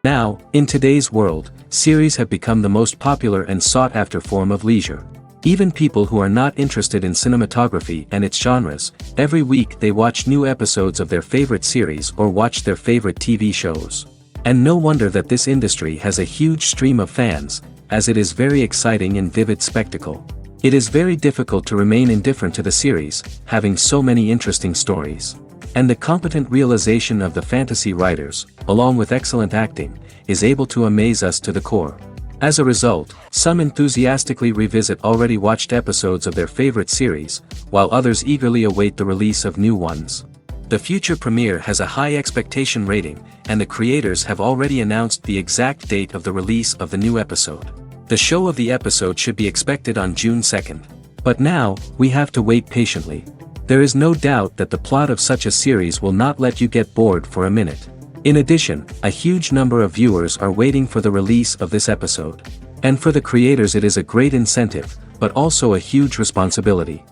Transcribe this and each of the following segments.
Now, in today's world, series have become the most popular and sought-after form of leisure. Even people who are not interested in cinematography and its genres, every week they watch new episodes of their favorite series or watch their favorite TV shows. And no wonder that this industry has a huge stream of fans, as it is very exciting and vivid spectacle. It is very difficult to remain indifferent to the series, having so many interesting stories. And the competent realization of the fantasy writers, along with excellent acting, is able to amaze us to the core. As a result, some enthusiastically revisit already watched episodes of their favorite series, while others eagerly await the release of new ones. The future premiere has a high expectation rating, and the creators have already announced the exact date of the release of the new episode. The show of the episode should be expected on June 2nd. But now, we have to wait patiently. There is no doubt that the plot of such a series will not let you get bored for a minute. In addition, a huge number of viewers are waiting for the release of this episode. And for the creators it is a great incentive, but also a huge responsibility.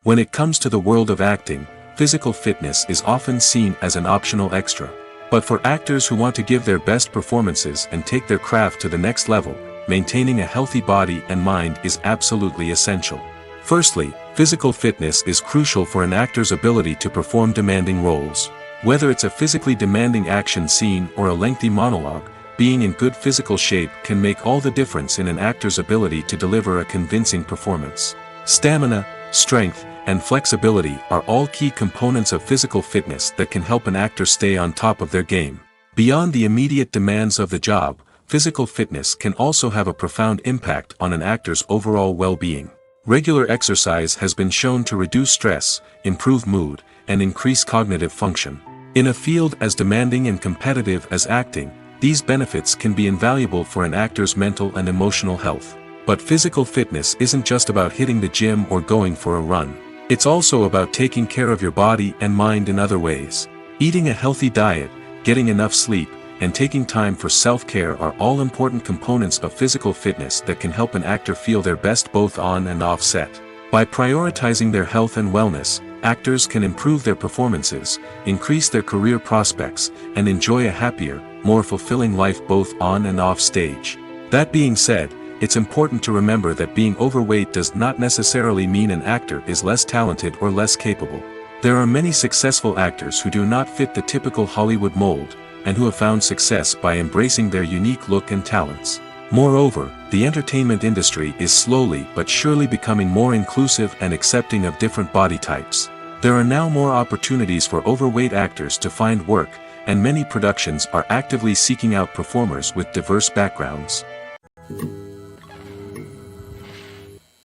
When it comes to the world of acting, physical fitness is often seen as an optional extra. But for actors who want to give their best performances and take their craft to the next level, maintaining a healthy body and mind is absolutely essential. Firstly, physical fitness is crucial for an actor's ability to perform demanding roles. Whether it's a physically demanding action scene or a lengthy monologue, being in good physical shape can make all the difference in an actor's ability to deliver a convincing performance. Stamina, strength, and flexibility are all key components of physical fitness that can help an actor stay on top of their game. Beyond the immediate demands of the job, physical fitness can also have a profound impact on an actor's overall well-being. Regular exercise has been shown to reduce stress, improve mood, and increase cognitive function. In a field as demanding and competitive as acting, these benefits can be invaluable for an actor's mental and emotional health. But physical fitness isn't just about hitting the gym or going for a run. It's also about taking care of your body and mind in other ways. Eating a healthy diet, getting enough sleep, and taking time for self-care are all important components of physical fitness that can help an actor feel their best both on and off set. By prioritizing their health and wellness, actors can improve their performances, increase their career prospects, and enjoy a happier, more fulfilling life both on and off stage. That being said, it's important to remember that being overweight does not necessarily mean an actor is less talented or less capable. There are many successful actors who do not fit the typical Hollywood mold, and who have found success by embracing their unique look and talents. Moreover, the entertainment industry is slowly but surely becoming more inclusive and accepting of different body types. There are now more opportunities for overweight actors to find work, and many productions are actively seeking out performers with diverse backgrounds.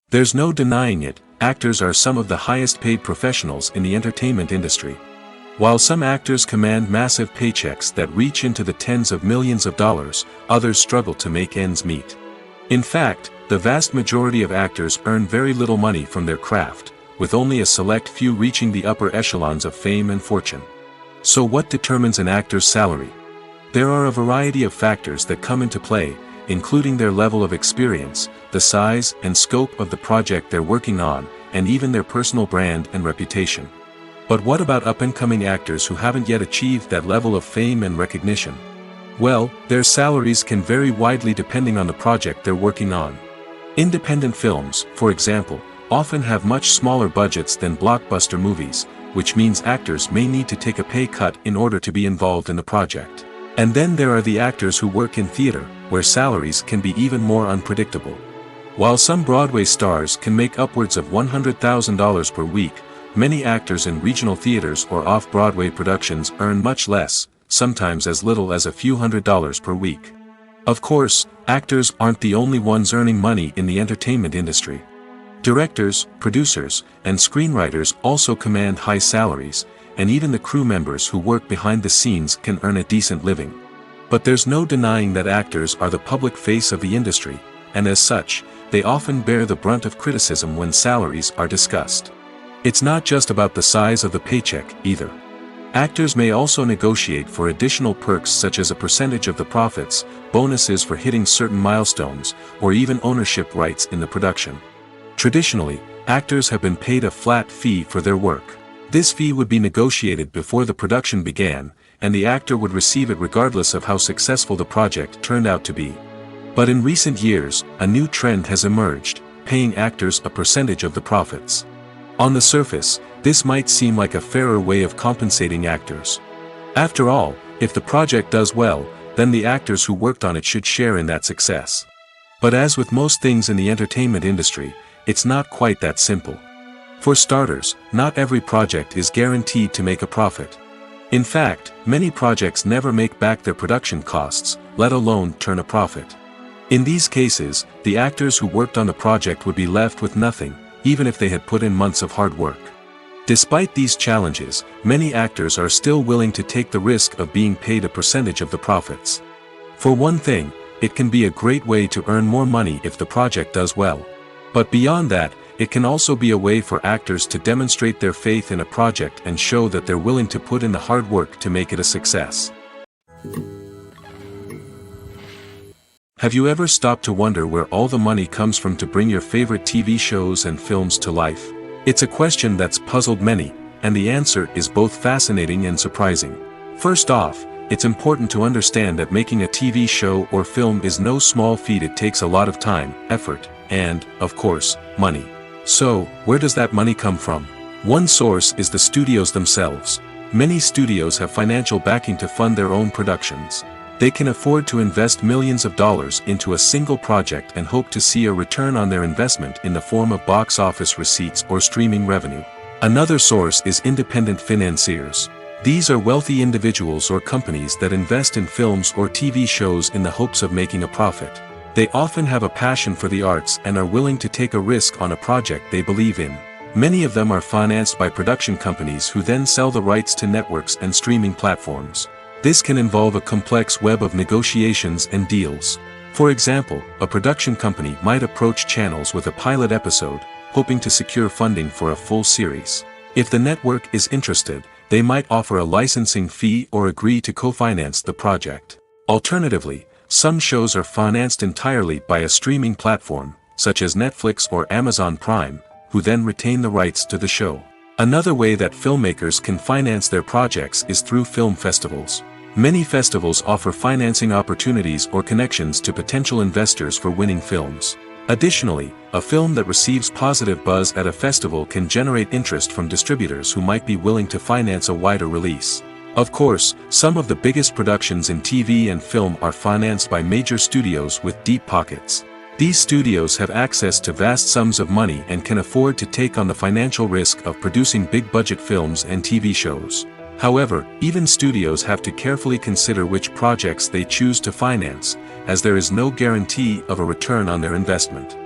There's no denying it, actors are some of the highest paid professionals in the entertainment industry. While some actors command massive paychecks that reach into the tens of millions of dollars, others struggle to make ends meet. In fact, the vast majority of actors earn very little money from their craft, with only a select few reaching the upper echelons of fame and fortune. So what determines an actor's salary? There are a variety of factors that come into play, including their level of experience, the size and scope of the project they're working on, and even their personal brand and reputation. But what about up-and-coming actors who haven't yet achieved that level of fame and recognition? Well, their salaries can vary widely depending on the project they're working on. Independent films, for example, often have much smaller budgets than blockbuster movies, which means actors may need to take a pay cut in order to be involved in the project. And then there are the actors who work in theater, where salaries can be even more unpredictable. While some Broadway stars can make upwards of $100,000 per week, many actors in regional theaters or off-Broadway productions earn much less, sometimes as little as a few $100s per week. Of course, actors aren't the only ones earning money in the entertainment industry. Directors, producers, and screenwriters also command high salaries, and even the crew members who work behind the scenes can earn a decent living. But there's no denying that actors are the public face of the industry, and as such, they often bear the brunt of criticism when salaries are discussed. It's not just about the size of the paycheck, either. Actors may also negotiate for additional perks such as a percentage of the profits, bonuses for hitting certain milestones, or even ownership rights in the production. Traditionally, actors have been paid a flat fee for their work. This fee would be negotiated before the production began, and the actor would receive it regardless of how successful the project turned out to be. But in recent years, a new trend has emerged, paying actors a percentage of the profits. On the surface, this might seem like a fairer way of compensating actors. After all, if the project does well, then the actors who worked on it should share in that success. But as with most things in the entertainment industry, it's not quite that simple. For starters, not every project is guaranteed to make a profit. In fact, many projects never make back their production costs, let alone turn a profit. In these cases, the actors who worked on the project would be left with nothing, even if they had put in months of hard work. Despite these challenges, many actors are still willing to take the risk of being paid a percentage of the profits. For one thing, it can be a great way to earn more money if the project does well. But beyond that, it can also be a way for actors to demonstrate their faith in a project and show that they're willing to put in the hard work to make it a success. Have you ever stopped to wonder where all the money comes from to bring your favorite TV shows and films to life? It's a question that's puzzled many, and the answer is both fascinating and surprising. First off, it's important to understand that making a TV show or film is no small feat. It takes a lot of time, effort, and, of course, money. So, where does that money come from? One source is the studios themselves. Many studios have financial backing to fund their own productions. They can afford to invest millions of dollars into a single project and hope to see a return on their investment in the form of box office receipts or streaming revenue. Another source is independent financiers. These are wealthy individuals or companies that invest in films or TV shows in the hopes of making a profit. They often have a passion for the arts and are willing to take a risk on a project they believe in. Many of them are financed by production companies who then sell the rights to networks and streaming platforms. This can involve a complex web of negotiations and deals. For example, a production company might approach channels with a pilot episode, hoping to secure funding for a full series. If the network is interested, they might offer a licensing fee or agree to co-finance the project. Alternatively, some shows are financed entirely by a streaming platform, such as Netflix or Amazon Prime, who then retain the rights to the show. Another way that filmmakers can finance their projects is through film festivals. Many festivals offer financing opportunities or connections to potential investors for winning films. Additionally, a film that receives positive buzz at a festival can generate interest from distributors who might be willing to finance a wider release. Of course, some of the biggest productions in TV and film are financed by major studios with deep pockets. These studios have access to vast sums of money and can afford to take on the financial risk of producing big-budget films and TV shows. However, even studios have to carefully consider which projects they choose to finance, as there is no guarantee of a return on their investment.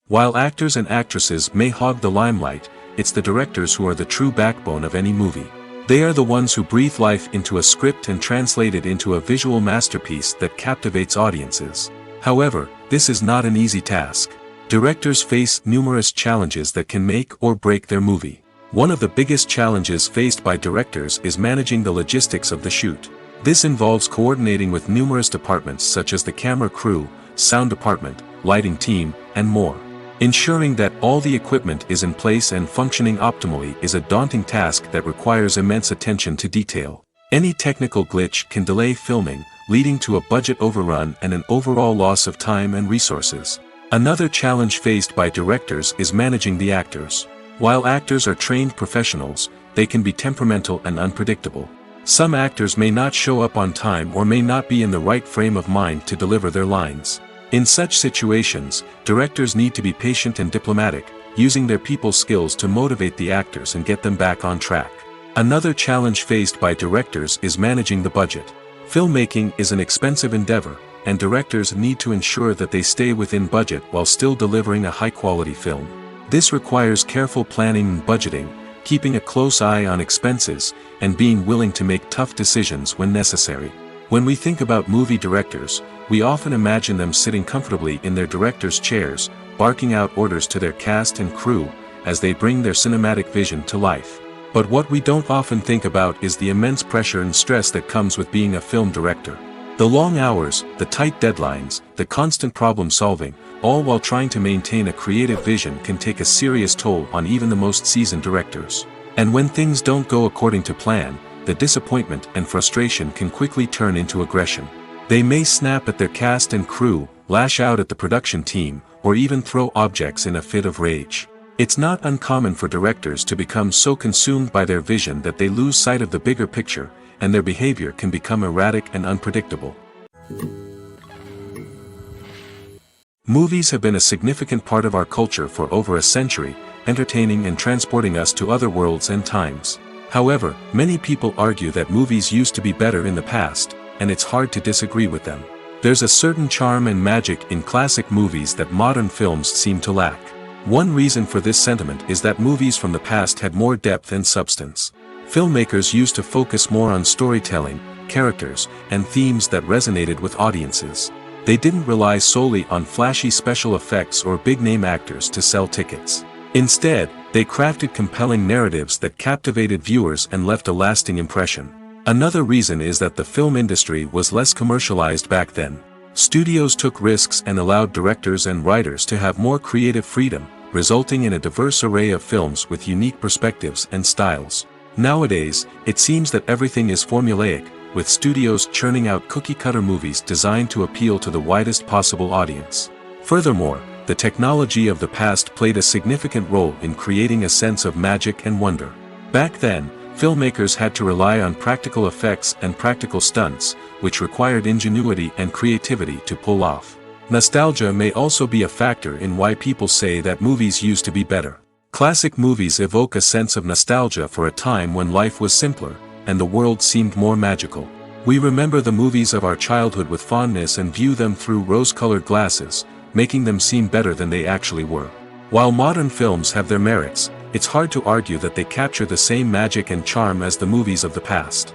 While actors and actresses may hog the limelight, it's the directors who are the true backbone of any movie. They are the ones who breathe life into a script and translate it into a visual masterpiece that captivates audiences. However, this is not an easy task. Directors face numerous challenges that can make or break their movie. One of the biggest challenges faced by directors is managing the logistics of the shoot. This involves coordinating with numerous departments such as the camera crew, sound department, lighting team, and more. Ensuring that all the equipment is in place and functioning optimally is a daunting task that requires immense attention to detail. Any technical glitch can delay filming, leading to a budget overrun and an overall loss of time and resources. Another challenge faced by directors is managing the actors. While actors are trained professionals, they can be temperamental and unpredictable. Some actors may not show up on time or may not be in the right frame of mind to deliver their lines. In such situations, directors need to be patient and diplomatic, using their people skills to motivate the actors and get them back on track. Another challenge faced by directors is managing the budget. Filmmaking is an expensive endeavor, and directors need to ensure that they stay within budget while still delivering a high-quality film. This requires careful planning and budgeting, keeping a close eye on expenses, and being willing to make tough decisions when necessary. When we think about movie directors, we often imagine them sitting comfortably in their director's chairs, barking out orders to their cast and crew, as they bring their cinematic vision to life. But what we don't often think about is the immense pressure and stress that comes with being a film director. The long hours, the tight deadlines, the constant problem solving, all while trying to maintain a creative vision can take a serious toll on even the most seasoned directors. And when things don't go according to plan, the disappointment and frustration can quickly turn into aggression. They may snap at their cast and crew, lash out at the production team, or even throw objects in a fit of rage. It's not uncommon for directors to become so consumed by their vision that they lose sight of the bigger picture, and their behavior can become erratic and unpredictable. Movies have been a significant part of our culture for over a century, entertaining and transporting us to other worlds and times. However, many people argue that movies used to be better in the past, and it's hard to disagree with them. There's a certain charm and magic in classic movies that modern films seem to lack. One reason for this sentiment is that movies from the past had more depth and substance. Filmmakers used to focus more on storytelling, characters, and themes that resonated with audiences. They didn't rely solely on flashy special effects or big-name actors to sell tickets. Instead, they crafted compelling narratives that captivated viewers and left a lasting impression. Another reason is that the film industry was less commercialized back then. Studios took risks and allowed directors and writers to have more creative freedom, resulting in a diverse array of films with unique perspectives and styles. Nowadays, it seems that everything is formulaic, with studios churning out cookie-cutter movies designed to appeal to the widest possible audience. Furthermore, the technology of the past played a significant role in creating a sense of magic and wonder. Back then, filmmakers had to rely on practical effects and practical stunts, which required ingenuity and creativity to pull off. Nostalgia may also be a factor in why people say that movies used to be better. Classic movies evoke a sense of nostalgia for a time when life was simpler, and the world seemed more magical. We remember the movies of our childhood with fondness and view them through rose-colored glasses, making them seem better than they actually were. While modern films have their merits, it's hard to argue that they capture the same magic and charm as the movies of the past.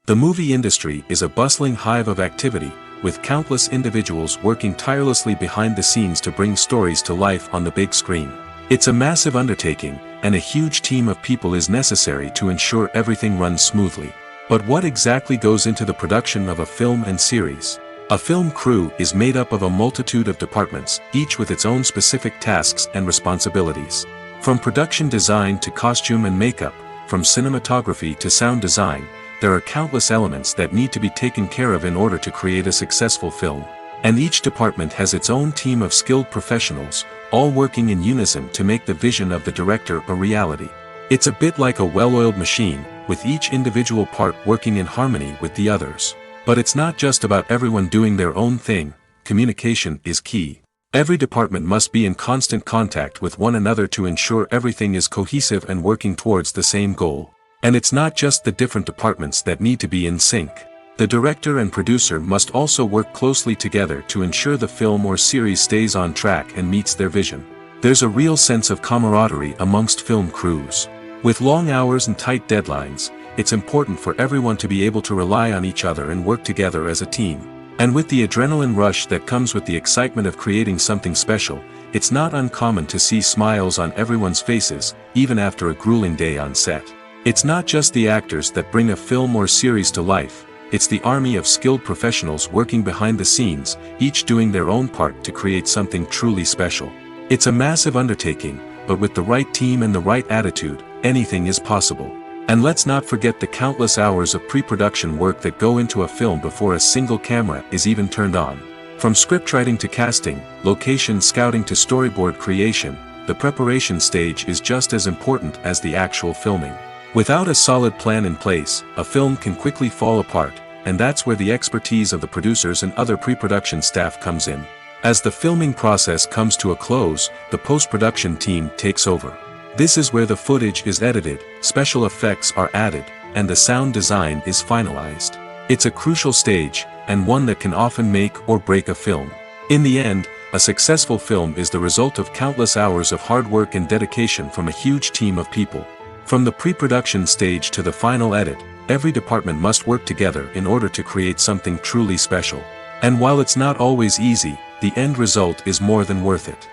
The movie industry is a bustling hive of activity, with countless individuals working tirelessly behind the scenes to bring stories to life on the big screen. It's a massive undertaking, and a huge team of people is necessary to ensure everything runs smoothly. But what exactly goes into the production of a film and series? A film crew is made up of a multitude of departments, each with its own specific tasks and responsibilities. From production design to costume and makeup, from cinematography to sound design, there are countless elements that need to be taken care of in order to create a successful film. And each department has its own team of skilled professionals, all working in unison to make the vision of the director a reality. It's a bit like a well-oiled machine, with each individual part working in harmony with the others. But it's not just about everyone doing their own thing. Communication is key. Every department must be in constant contact with one another to ensure everything is cohesive and working towards the same goal. And it's not just the different departments that need to be in sync. The director and producer must also work closely together to ensure the film or series stays on track and meets their vision. There's a real sense of camaraderie amongst film crews. With long hours and tight deadlines, it's important for everyone to be able to rely on each other and work together as a team. And with the adrenaline rush that comes with the excitement of creating something special, it's not uncommon to see smiles on everyone's faces, even after a grueling day on set. It's not just the actors that bring a film or series to life, it's the army of skilled professionals working behind the scenes, each doing their own part to create something truly special. It's a massive undertaking, but with the right team and the right attitude, anything is possible. And let's not forget the countless hours of pre-production work that go into a film before a single camera is even turned on. From scriptwriting to casting, location scouting to storyboard creation, the preparation stage is just as important as the actual filming. Without a solid plan in place, a film can quickly fall apart, and that's where the expertise of the producers and other pre-production staff comes in. As the filming process comes to a close, the post-production team takes over. This is where the footage is edited, special effects are added, and the sound design is finalized. It's a crucial stage, and one that can often make or break a film. In the end, a successful film is the result of countless hours of hard work and dedication from a huge team of people. From the pre-production stage to the final edit, every department must work together in order to create something truly special. And while it's not always easy, the end result is more than worth it.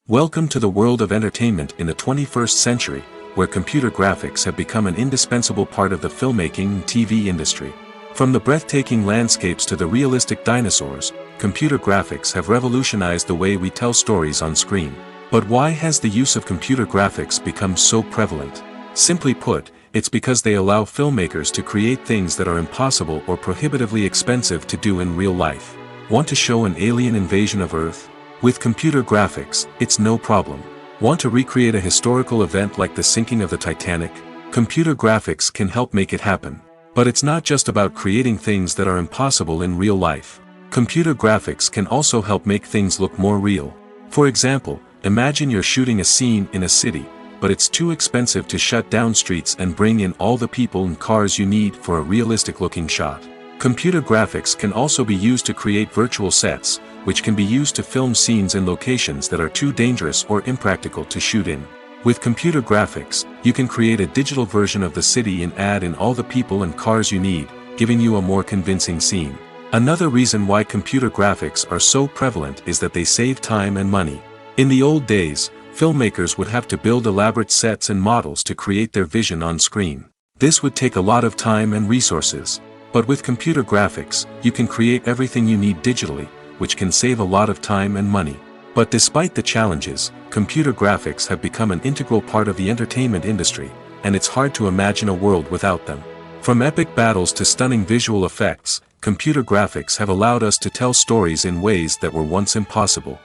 Welcome to the world of entertainment in the 21st century, where computer graphics have become an indispensable part of the filmmaking and TV industry. From the breathtaking landscapes to the realistic dinosaurs, computer graphics have revolutionized the way we tell stories on screen. But why has the use of computer graphics become so prevalent? Simply put, it's because they allow filmmakers to create things that are impossible or prohibitively expensive to do in real life. Want to show an alien invasion of Earth? With computer graphics, it's no problem. Want to recreate a historical event like the sinking of the Titanic? Computer graphics can help make it happen. But it's not just about creating things that are impossible in real life. Computer graphics can also help make things look more real. For example, imagine you're shooting a scene in a city, but it's too expensive to shut down streets and bring in all the people and cars you need for a realistic-looking shot. Computer graphics can also be used to create virtual sets, which can be used to film scenes in locations that are too dangerous or impractical to shoot in. With computer graphics, you can create a digital version of the city and add in all the people and cars you need, giving you a more convincing scene. Another reason why computer graphics are so prevalent is that they save time and money. In the old days, filmmakers would have to build elaborate sets and models to create their vision on screen. This would take a lot of time and resources. But with computer graphics, you can create everything you need digitally, which can save a lot of time and money. But despite the challenges, computer graphics have become an integral part of the entertainment industry, and it's hard to imagine a world without them. From epic battles to stunning visual effects, computer graphics have allowed us to tell stories in ways that were once impossible.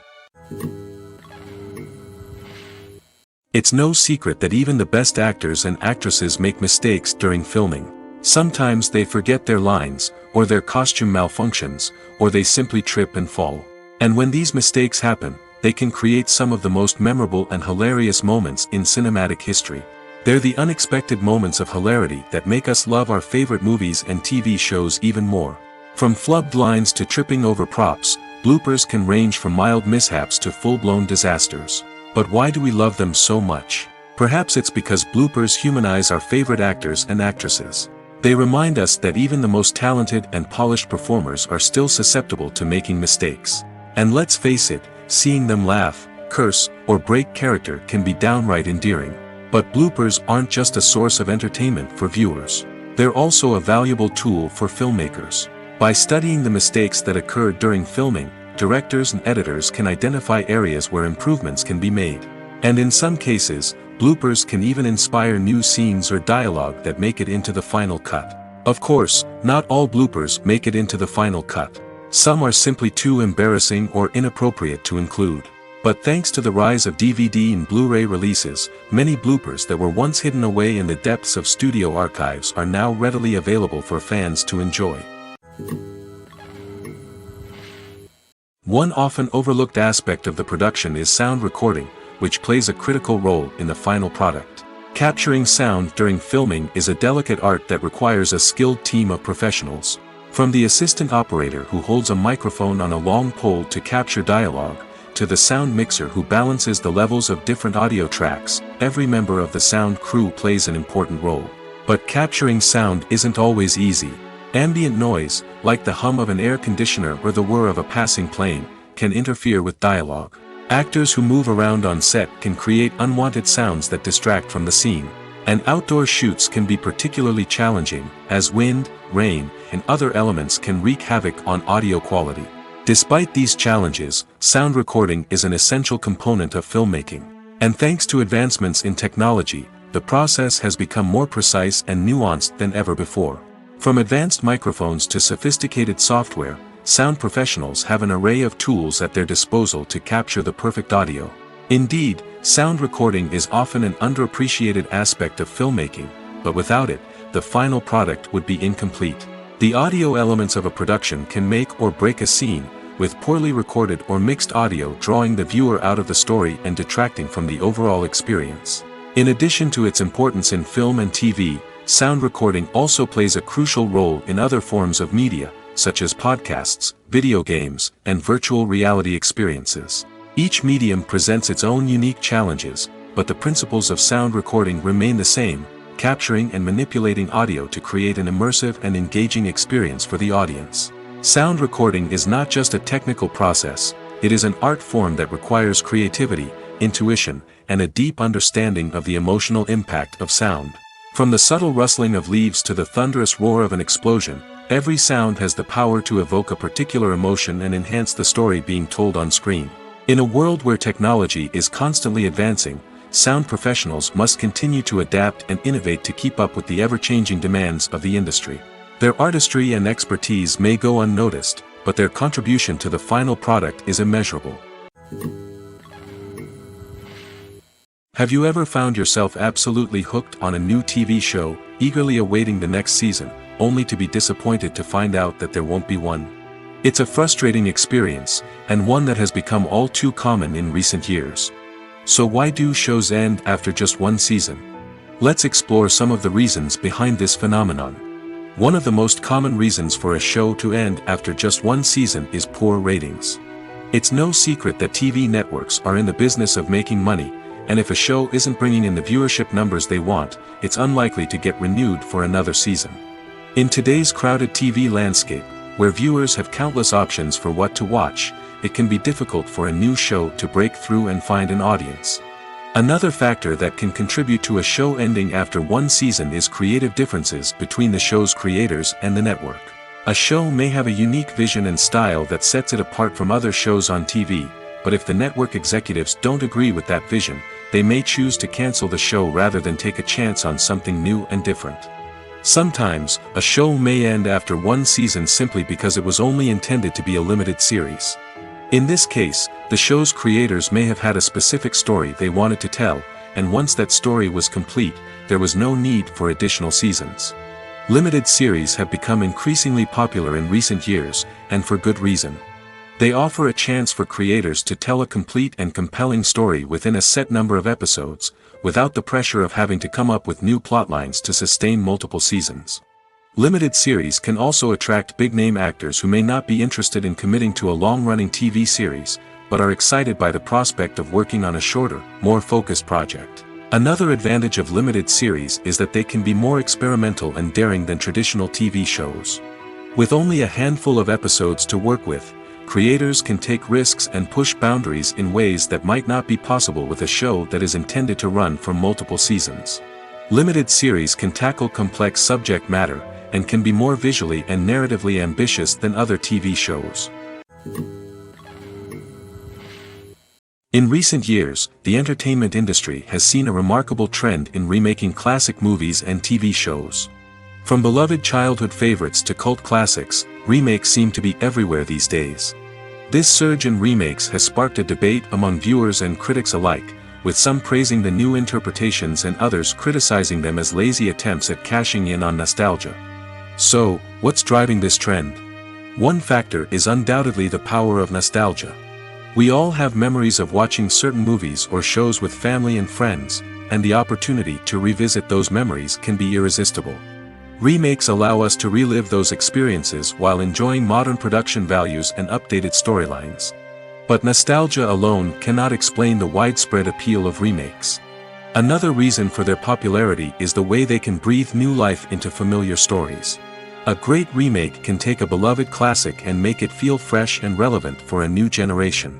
It's no secret that even the best actors and actresses make mistakes during filming. Sometimes they forget their lines, or their costume malfunctions, or they simply trip and fall. And when these mistakes happen, they can create some of the most memorable and hilarious moments in cinematic history. They're the unexpected moments of hilarity that make us love our favorite movies and TV shows even more. From flubbed lines to tripping over props, bloopers can range from mild mishaps to full-blown disasters. But why do we love them so much? Perhaps it's because bloopers humanize our favorite actors and actresses. They remind us that even the most talented and polished performers are still susceptible to making mistakes. And let's face it, seeing them laugh, curse, or break character can be downright endearing. But bloopers aren't just a source of entertainment for viewers. They're also a valuable tool for filmmakers. By studying the mistakes that occurred during filming, directors and editors can identify areas where improvements can be made. And in some cases, bloopers can even inspire new scenes or dialogue that make it into the final cut. Of course, not all bloopers make it into the final cut. Some are simply too embarrassing or inappropriate to include. But thanks to the rise of DVD and Blu-ray releases, many bloopers that were once hidden away in the depths of studio archives are now readily available for fans to enjoy. One often overlooked aspect of the production is sound recording, which plays a critical role in the final product. Capturing sound during filming is a delicate art that requires a skilled team of professionals. From the assistant operator who holds a microphone on a long pole to capture dialogue, to the sound mixer who balances the levels of different audio tracks, every member of the sound crew plays an important role. But capturing sound isn't always easy. Ambient noise, like the hum of an air conditioner or the whir of a passing plane, can interfere with dialogue. Actors who move around on set can create unwanted sounds that distract from the scene. And outdoor shoots can be particularly challenging, as wind, rain, and other elements can wreak havoc on audio quality. Despite these challenges, sound recording is an essential component of filmmaking. And thanks to advancements in technology, the process has become more precise and nuanced than ever before. From advanced microphones to sophisticated software, sound professionals have an array of tools at their disposal to capture the perfect audio. Indeed, sound recording is often an underappreciated aspect of filmmaking, but without it, the final product would be incomplete. The audio elements of a production can make or break a scene, with poorly recorded or mixed audio drawing the viewer out of the story and detracting from the overall experience. In addition to its importance in film and TV, sound recording also plays a crucial role in other forms of media, such as podcasts, video games, and virtual reality experiences. Each medium presents its own unique challenges, but the principles of sound recording remain the same, capturing and manipulating audio to create an immersive and engaging experience for the audience. Sound recording is not just a technical process, it is an art form that requires creativity, intuition, and a deep understanding of the emotional impact of sound. From the subtle rustling of leaves to the thunderous roar of an explosion, every sound has the power to evoke a particular emotion and enhance the story being told on screen. In a world where technology is constantly advancing, sound professionals must continue to adapt and innovate to keep up with the ever-changing demands of the industry. Their artistry and expertise may go unnoticed, but their contribution to the final product is immeasurable. Have you ever found yourself absolutely hooked on a new TV show, eagerly awaiting the next season, only to be disappointed to find out that there won't be one? It's a frustrating experience, and one that has become all too common in recent years. So why do shows end after just one season? Let's explore some of the reasons behind this phenomenon. One of the most common reasons for a show to end after just one season is poor ratings. It's no secret that TV networks are in the business of making money, and if a show isn't bringing in the viewership numbers they want, it's unlikely to get renewed for another season. In today's crowded TV landscape, where viewers have countless options for what to watch, it can be difficult for a new show to break through and find an audience. Another factor that can contribute to a show ending after one season is creative differences between the show's creators and the network. A show may have a unique vision and style that sets it apart from other shows on TV, but if the network executives don't agree with that vision, they may choose to cancel the show rather than take a chance on something new and different. Sometimes, a show may end after one season simply because it was only intended to be a limited series. In this case, the show's creators may have had a specific story they wanted to tell, and once that story was complete, there was no need for additional seasons. Limited series have become increasingly popular in recent years, and for good reason. They offer a chance for creators to tell a complete and compelling story within a set number of episodes, without the pressure of having to come up with new plotlines to sustain multiple seasons. Limited series can also attract big-name actors who may not be interested in committing to a long-running TV series, but are excited by the prospect of working on a shorter, more focused project. Another advantage of limited series is that they can be more experimental and daring than traditional TV shows. With only a handful of episodes to work with, creators can take risks and push boundaries in ways that might not be possible with a show that is intended to run for multiple seasons. Limited series can tackle complex subject matter, and can be more visually and narratively ambitious than other TV shows. In recent years, the entertainment industry has seen a remarkable trend in remaking classic movies and TV shows. From beloved childhood favorites to cult classics, remakes seem to be everywhere these days. This surge in remakes has sparked a debate among viewers and critics alike, with some praising the new interpretations and others criticizing them as lazy attempts at cashing in on nostalgia. So, what's driving this trend? One factor is undoubtedly the power of nostalgia. We all have memories of watching certain movies or shows with family and friends, and the opportunity to revisit those memories can be irresistible. Remakes allow us to relive those experiences while enjoying modern production values and updated storylines. But nostalgia alone cannot explain the widespread appeal of remakes. Another reason for their popularity is the way they can breathe new life into familiar stories. A great remake can take a beloved classic and make it feel fresh and relevant for a new generation.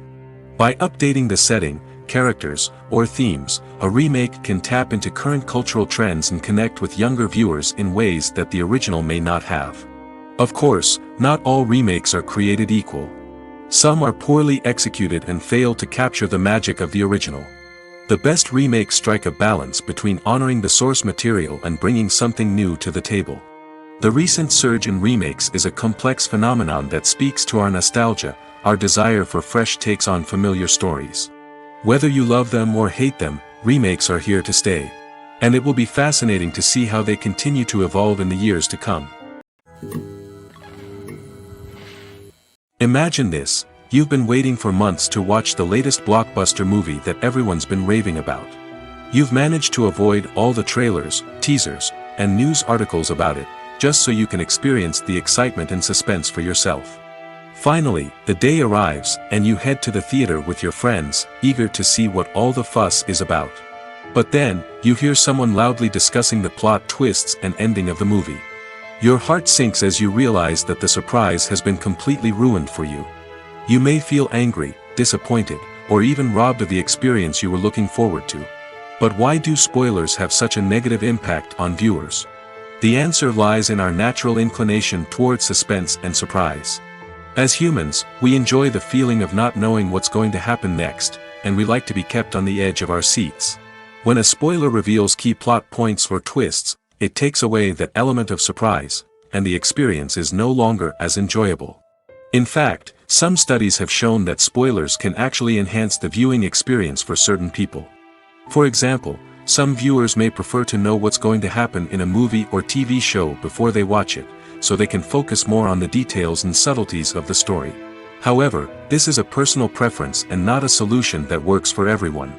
By updating the setting, characters, or themes, a remake can tap into current cultural trends and connect with younger viewers in ways that the original may not have. Of course, not all remakes are created equal. Some are poorly executed and fail to capture the magic of the original. The best remakes strike a balance between honoring the source material and bringing something new to the table. The recent surge in remakes is a complex phenomenon that speaks to our nostalgia, our desire for fresh takes on familiar stories. Whether you love them or hate them, remakes are here to stay. And it will be fascinating to see how they continue to evolve in the years to come. Imagine this: you've been waiting for months to watch the latest blockbuster movie that everyone's been raving about. You've managed to avoid all the trailers, teasers, and news articles about it, just so you can experience the excitement and suspense for yourself. Finally, the day arrives, and you head to the theater with your friends, eager to see what all the fuss is about. But then, you hear someone loudly discussing the plot twists and ending of the movie. Your heart sinks as you realize that the surprise has been completely ruined for you. You may feel angry, disappointed, or even robbed of the experience you were looking forward to. But why do spoilers have such a negative impact on viewers? The answer lies in our natural inclination toward suspense and surprise. As humans, we enjoy the feeling of not knowing what's going to happen next, and we like to be kept on the edge of our seats. When a spoiler reveals key plot points or twists, it takes away that element of surprise, and the experience is no longer as enjoyable. In fact, some studies have shown that spoilers can actually enhance the viewing experience for certain people. For example, some viewers may prefer to know what's going to happen in a movie or TV show before they watch it, so they can focus more on the details and subtleties of the story. However, this is a personal preference and not a solution that works for everyone.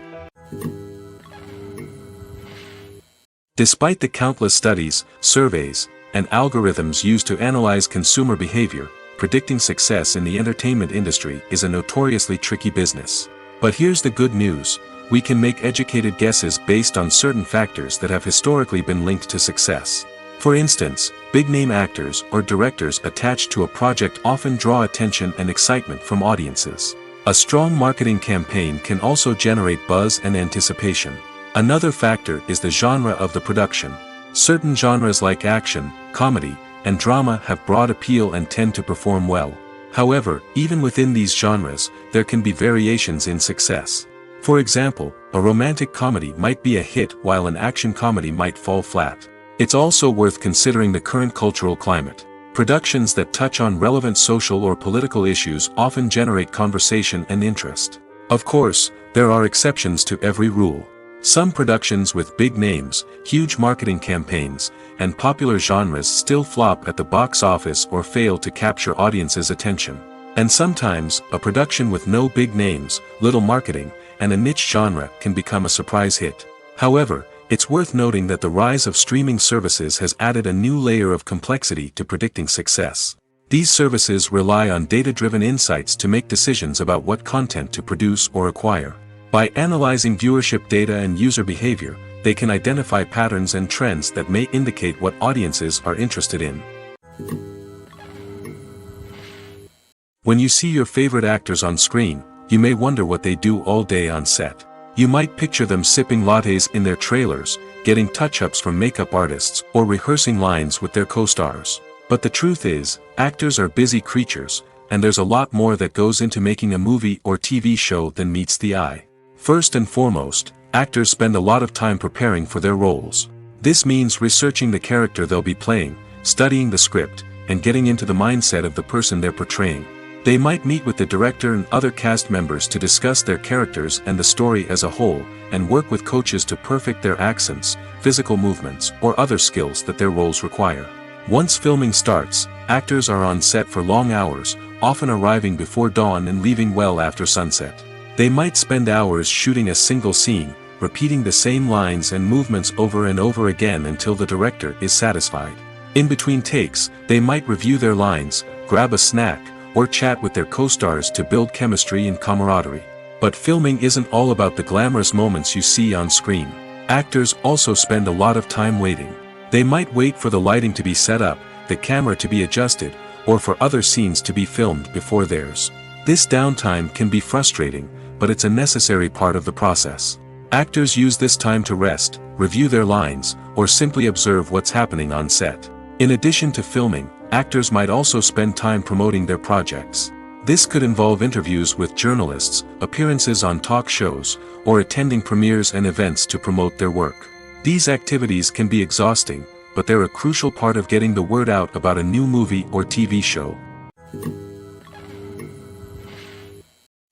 Despite the countless studies, surveys, and algorithms used to analyze consumer behavior, predicting success in the entertainment industry is a notoriously tricky business. But here's the good news: we can make educated guesses based on certain factors that have historically been linked to success. For instance, big-name actors or directors attached to a project often draw attention and excitement from audiences. A strong marketing campaign can also generate buzz and anticipation. Another factor is the genre of the production. Certain genres like action, comedy, and drama have broad appeal and tend to perform well. However, even within these genres, there can be variations in success. For example, a romantic comedy might be a hit while an action comedy might fall flat. It's also worth considering the current cultural climate. Productions that touch on relevant social or political issues often generate conversation and interest. Of course, there are exceptions to every rule. Some productions with big names, huge marketing campaigns, and popular genres still flop at the box office or fail to capture audiences' attention. And sometimes, a production with no big names, little marketing, and a niche genre can become a surprise hit. However, it's worth noting that the rise of streaming services has added a new layer of complexity to predicting success. These services rely on data-driven insights to make decisions about what content to produce or acquire. By analyzing viewership data and user behavior, they can identify patterns and trends that may indicate what audiences are interested in. When you see your favorite actors on screen, you may wonder what they do all day on set. You might picture them sipping lattes in their trailers, getting touch-ups from makeup artists, or rehearsing lines with their co-stars. But the truth is, actors are busy creatures, and there's a lot more that goes into making a movie or TV show than meets the eye. First and foremost, actors spend a lot of time preparing for their roles. This means researching the character they'll be playing, studying the script, and getting into the mindset of the person they're portraying. They might meet with the director and other cast members to discuss their characters and the story as a whole, and work with coaches to perfect their accents, physical movements, or other skills that their roles require. Once filming starts, actors are on set for long hours, often arriving before dawn and leaving well after sunset. They might spend hours shooting a single scene, repeating the same lines and movements over and over again until the director is satisfied. In between takes, they might review their lines, grab a snack, or chat with their co-stars to build chemistry and camaraderie. But filming isn't all about the glamorous moments you see on screen. Actors also spend a lot of time waiting. They might wait for the lighting to be set up, the camera to be adjusted, or for other scenes to be filmed before theirs. This downtime can be frustrating, but it's a necessary part of the process. Actors use this time to rest, review their lines, or simply observe what's happening on set. In addition to filming, actors might also spend time promoting their projects. This could involve interviews with journalists, appearances on talk shows, or attending premieres and events to promote their work. These activities can be exhausting, but they're a crucial part of getting the word out about a new movie or TV show.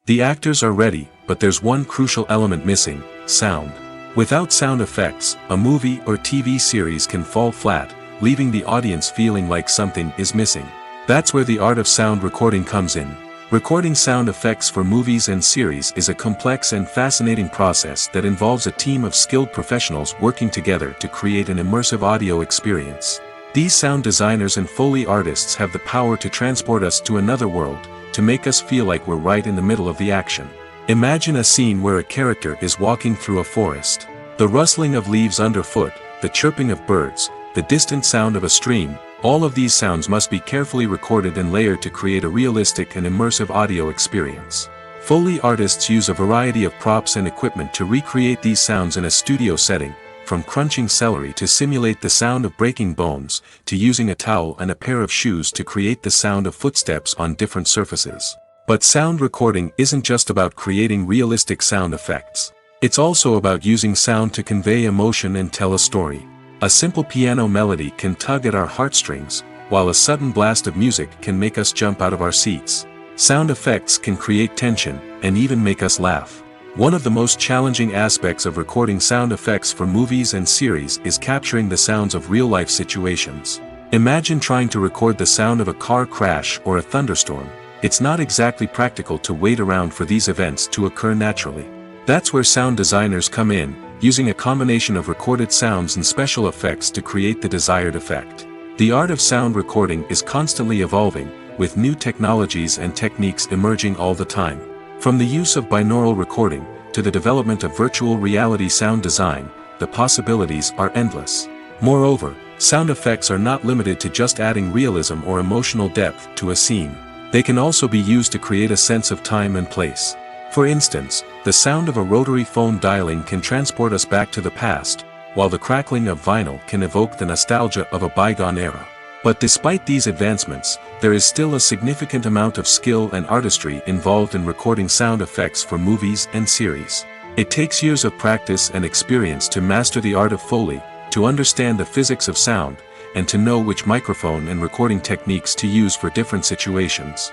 The actors are ready, but there's one crucial element missing: sound. Without sound effects, a movie or TV series can fall flat, leaving the audience feeling like something is missing. That's where the art of sound recording comes in. Recording sound effects for movies and series is a complex and fascinating process that involves a team of skilled professionals working together to create an immersive audio experience. These sound designers and Foley artists have the power to transport us to another world, to make us feel like we're right in the middle of the action. Imagine a scene where a character is walking through a forest. The rustling of leaves underfoot, the chirping of birds, the distant sound of a stream, all of these sounds must be carefully recorded and layered to create a realistic and immersive audio experience. Foley artists use a variety of props and equipment to recreate these sounds in a studio setting, from crunching celery to simulate the sound of breaking bones, to using a towel and a pair of shoes to create the sound of footsteps on different surfaces. But sound recording isn't just about creating realistic sound effects. It's also about using sound to convey emotion and tell a story. A simple piano melody can tug at our heartstrings, while a sudden blast of music can make us jump out of our seats. Sound effects can create tension, and even make us laugh. One of the most challenging aspects of recording sound effects for movies and series is capturing the sounds of real-life situations. Imagine trying to record the sound of a car crash or a thunderstorm. It's not exactly practical to wait around for these events to occur naturally. That's where sound designers come in, using a combination of recorded sounds and special effects to create the desired effect. The art of sound recording is constantly evolving, with new technologies and techniques emerging all the time. From the use of binaural recording, to the development of virtual reality sound design, the possibilities are endless. Moreover, sound effects are not limited to just adding realism or emotional depth to a scene. They can also be used to create a sense of time and place. For instance, the sound of a rotary phone dialing can transport us back to the past, while the crackling of vinyl can evoke the nostalgia of a bygone era. But despite these advancements, there is still a significant amount of skill and artistry involved in recording sound effects for movies and series. It takes years of practice and experience to master the art of Foley, to understand the physics of sound, and to know which microphone and recording techniques to use for different situations.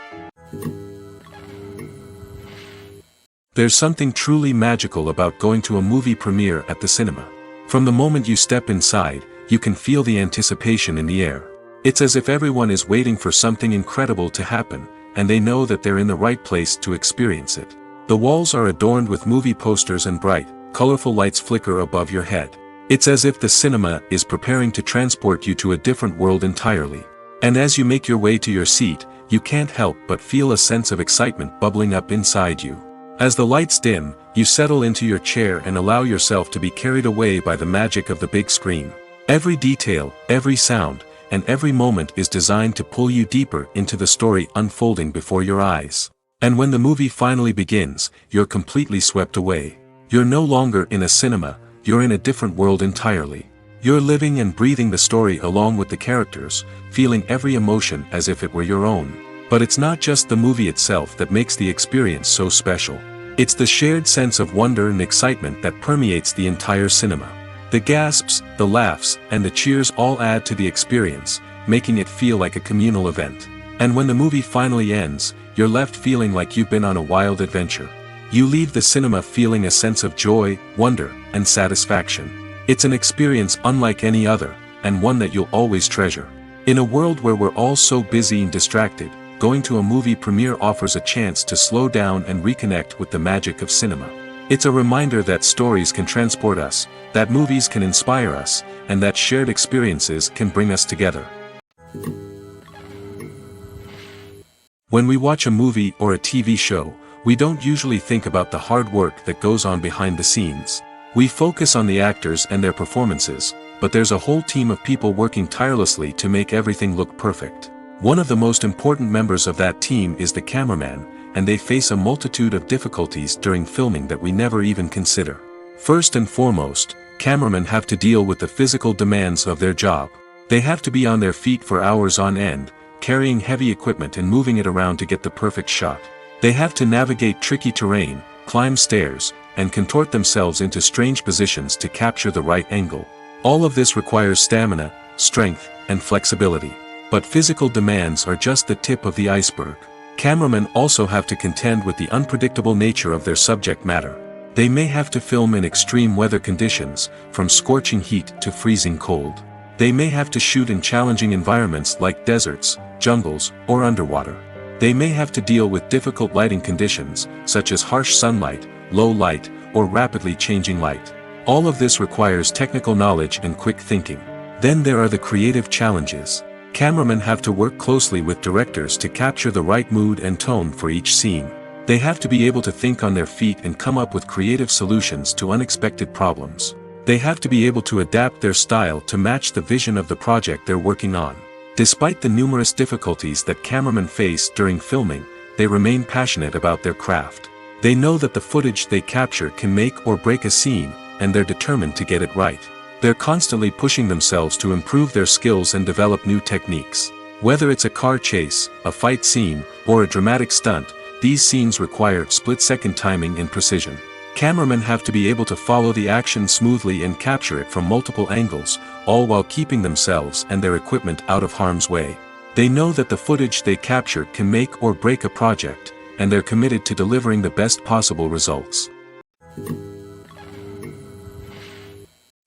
There's something truly magical about going to a movie premiere at the cinema. From the moment you step inside, you can feel the anticipation in the air. It's as if everyone is waiting for something incredible to happen, and they know that they're in the right place to experience it. The walls are adorned with movie posters and bright, colorful lights flicker above your head. It's as if the cinema is preparing to transport you to a different world entirely. And as you make your way to your seat, you can't help but feel a sense of excitement bubbling up inside you. As the lights dim, you settle into your chair and allow yourself to be carried away by the magic of the big screen. Every detail, every sound, and every moment is designed to pull you deeper into the story unfolding before your eyes. And when the movie finally begins, you're completely swept away. You're no longer in a cinema, you're in a different world entirely. You're living and breathing the story along with the characters, feeling every emotion as if it were your own. But it's not just the movie itself that makes the experience so special. It's the shared sense of wonder and excitement that permeates the entire cinema. The gasps, the laughs, and the cheers all add to the experience, making it feel like a communal event. And when the movie finally ends, you're left feeling like you've been on a wild adventure. You leave the cinema feeling a sense of joy, wonder, and satisfaction. It's an experience unlike any other, and one that you'll always treasure. In a world where we're all so busy and distracted, going to a movie premiere offers a chance to slow down and reconnect with the magic of cinema. It's a reminder that stories can transport us, that movies can inspire us, and that shared experiences can bring us together. When we watch a movie or a TV show, we don't usually think about the hard work that goes on behind the scenes. We focus on the actors and their performances, but there's a whole team of people working tirelessly to make everything look perfect. One of the most important members of that team is the cameraman, and they face a multitude of difficulties during filming that we never even consider. First and foremost, cameramen have to deal with the physical demands of their job. They have to be on their feet for hours on end, carrying heavy equipment and moving it around to get the perfect shot. They have to navigate tricky terrain, climb stairs, and contort themselves into strange positions to capture the right angle. All of this requires stamina, strength, and flexibility. But physical demands are just the tip of the iceberg. Cameramen also have to contend with the unpredictable nature of their subject matter. They may have to film in extreme weather conditions, from scorching heat to freezing cold. They may have to shoot in challenging environments like deserts, jungles, or underwater. They may have to deal with difficult lighting conditions, such as harsh sunlight, low light, or rapidly changing light. All of this requires technical knowledge and quick thinking. Then there are the creative challenges. Cameramen have to work closely with directors to capture the right mood and tone for each scene. They have to be able to think on their feet and come up with creative solutions to unexpected problems. They have to be able to adapt their style to match the vision of the project they're working on. Despite the numerous difficulties that cameramen face during filming, they remain passionate about their craft. They know that the footage they capture can make or break a scene, and they're determined to get it right. They're constantly pushing themselves to improve their skills and develop new techniques. Whether it's a car chase, a fight scene, or a dramatic stunt, these scenes require split-second timing and precision. Cameramen have to be able to follow the action smoothly and capture it from multiple angles, all while keeping themselves and their equipment out of harm's way. They know that the footage they capture can make or break a project, and they're committed to delivering the best possible results.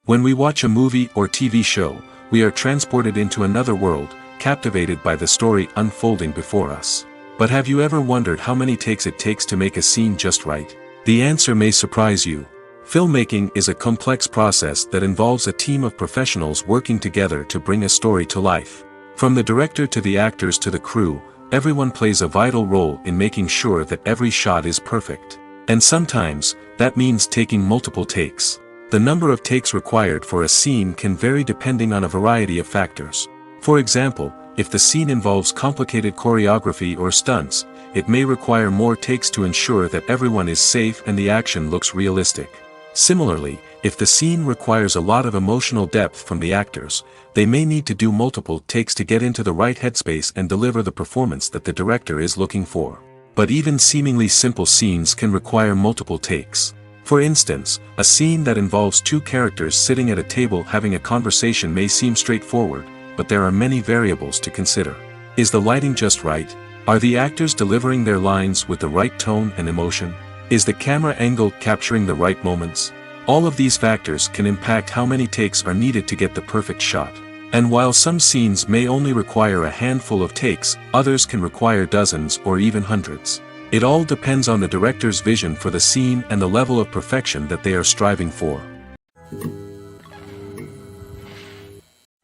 When we watch a movie or TV show, we are transported into another world, captivated by the story unfolding before us. But have you ever wondered how many takes it takes to make a scene just right? The answer may surprise you. Filmmaking is a complex process that involves a team of professionals working together to bring a story to life. From the director to the actors to the crew, everyone plays a vital role in making sure that every shot is perfect. And sometimes, that means taking multiple takes. The number of takes required for a scene can vary depending on a variety of factors. For example, if the scene involves complicated choreography or stunts, it may require more takes to ensure that everyone is safe and the action looks realistic. Similarly, if the scene requires a lot of emotional depth from the actors, they may need to do multiple takes to get into the right headspace and deliver the performance that the director is looking for. But even seemingly simple scenes can require multiple takes. For instance, a scene that involves two characters sitting at a table having a conversation may seem straightforward, but there are many variables to consider. Is the lighting just right? Are the actors delivering their lines with the right tone and emotion? Is the camera angle capturing the right moments? All of these factors can impact how many takes are needed to get the perfect shot. And while some scenes may only require a handful of takes, others can require dozens or even hundreds. It all depends on the director's vision for the scene and the level of perfection that they are striving for.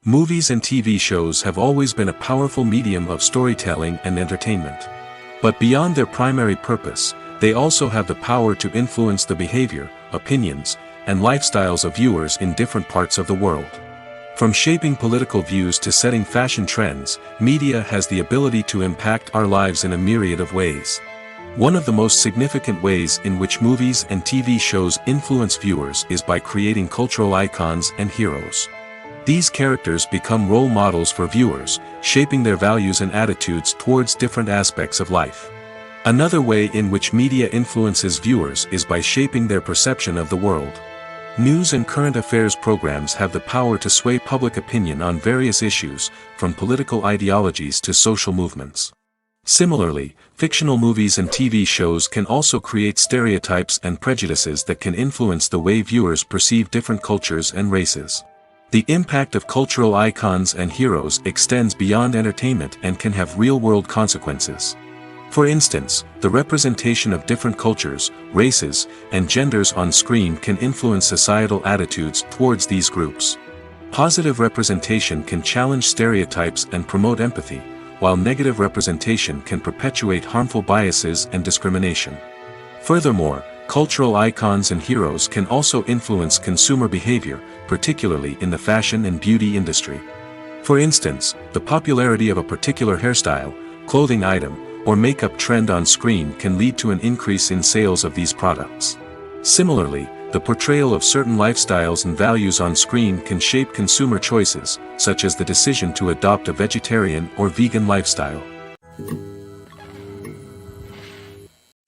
Movies and TV shows have always been a powerful medium of storytelling and entertainment. But beyond their primary purpose, they also have the power to influence the behavior, opinions, and lifestyles of viewers in different parts of the world. From shaping political views to setting fashion trends, media has the ability to impact our lives in a myriad of ways. One of the most significant ways in which movies and TV shows influence viewers is by creating cultural icons and heroes. These characters become role models for viewers, shaping their values and attitudes towards different aspects of life. Another way in which media influences viewers is by shaping their perception of the world. News and current affairs programs have the power to sway public opinion on various issues, from political ideologies to social movements. Similarly, fictional movies and TV shows can also create stereotypes and prejudices that can influence the way viewers perceive different cultures and races. The impact of cultural icons and heroes extends beyond entertainment and can have real-world consequences. For instance, the representation of different cultures, races, and genders on screen can influence societal attitudes towards these groups. Positive representation can challenge stereotypes and promote empathy, while negative representation can perpetuate harmful biases and discrimination. Furthermore, cultural icons and heroes can also influence consumer behavior, particularly in the fashion and beauty industry. For instance, the popularity of a particular hairstyle, clothing item, or makeup trend on screen can lead to an increase in sales of these products. Similarly, the portrayal of certain lifestyles and values on screen can shape consumer choices, such as the decision to adopt a vegetarian or vegan lifestyle.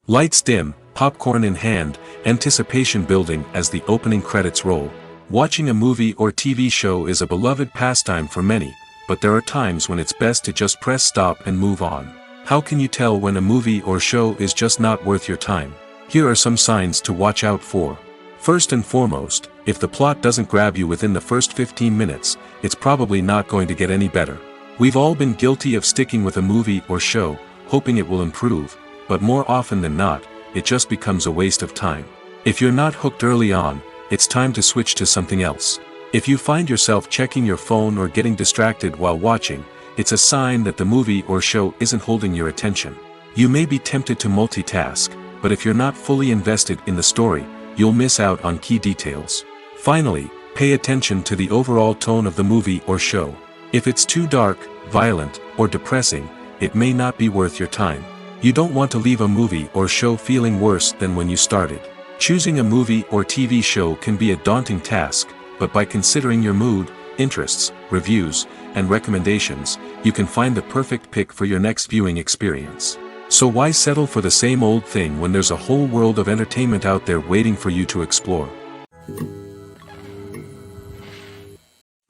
Lights dim, popcorn in hand, anticipation building as the opening credits roll. Watching a movie or TV show is a beloved pastime for many, but there are times when it's best to just press stop and move on. How can you tell when a movie or show is just not worth your time? Here are some signs to watch out for. First and foremost, if the plot doesn't grab you within the first 15 minutes, it's probably not going to get any better. We've all been guilty of sticking with a movie or show, hoping it will improve, but more often than not, it just becomes a waste of time. If you're not hooked early on, it's time to switch to something else. If you find yourself checking your phone or getting distracted while watching, it's a sign that the movie or show isn't holding your attention. You may be tempted to multitask, but if you're not fully invested in the story, you'll miss out on key details. Finally, pay attention to the overall tone of the movie or show. If it's too dark, violent, or depressing, it may not be worth your time. You don't want to leave a movie or show feeling worse than when you started. Choosing a movie or TV show can be a daunting task, but by considering your mood, interests, reviews, and recommendations, you can find the perfect pick for your next viewing experience. So why settle for the same old thing when there's a whole world of entertainment out there waiting for you to explore?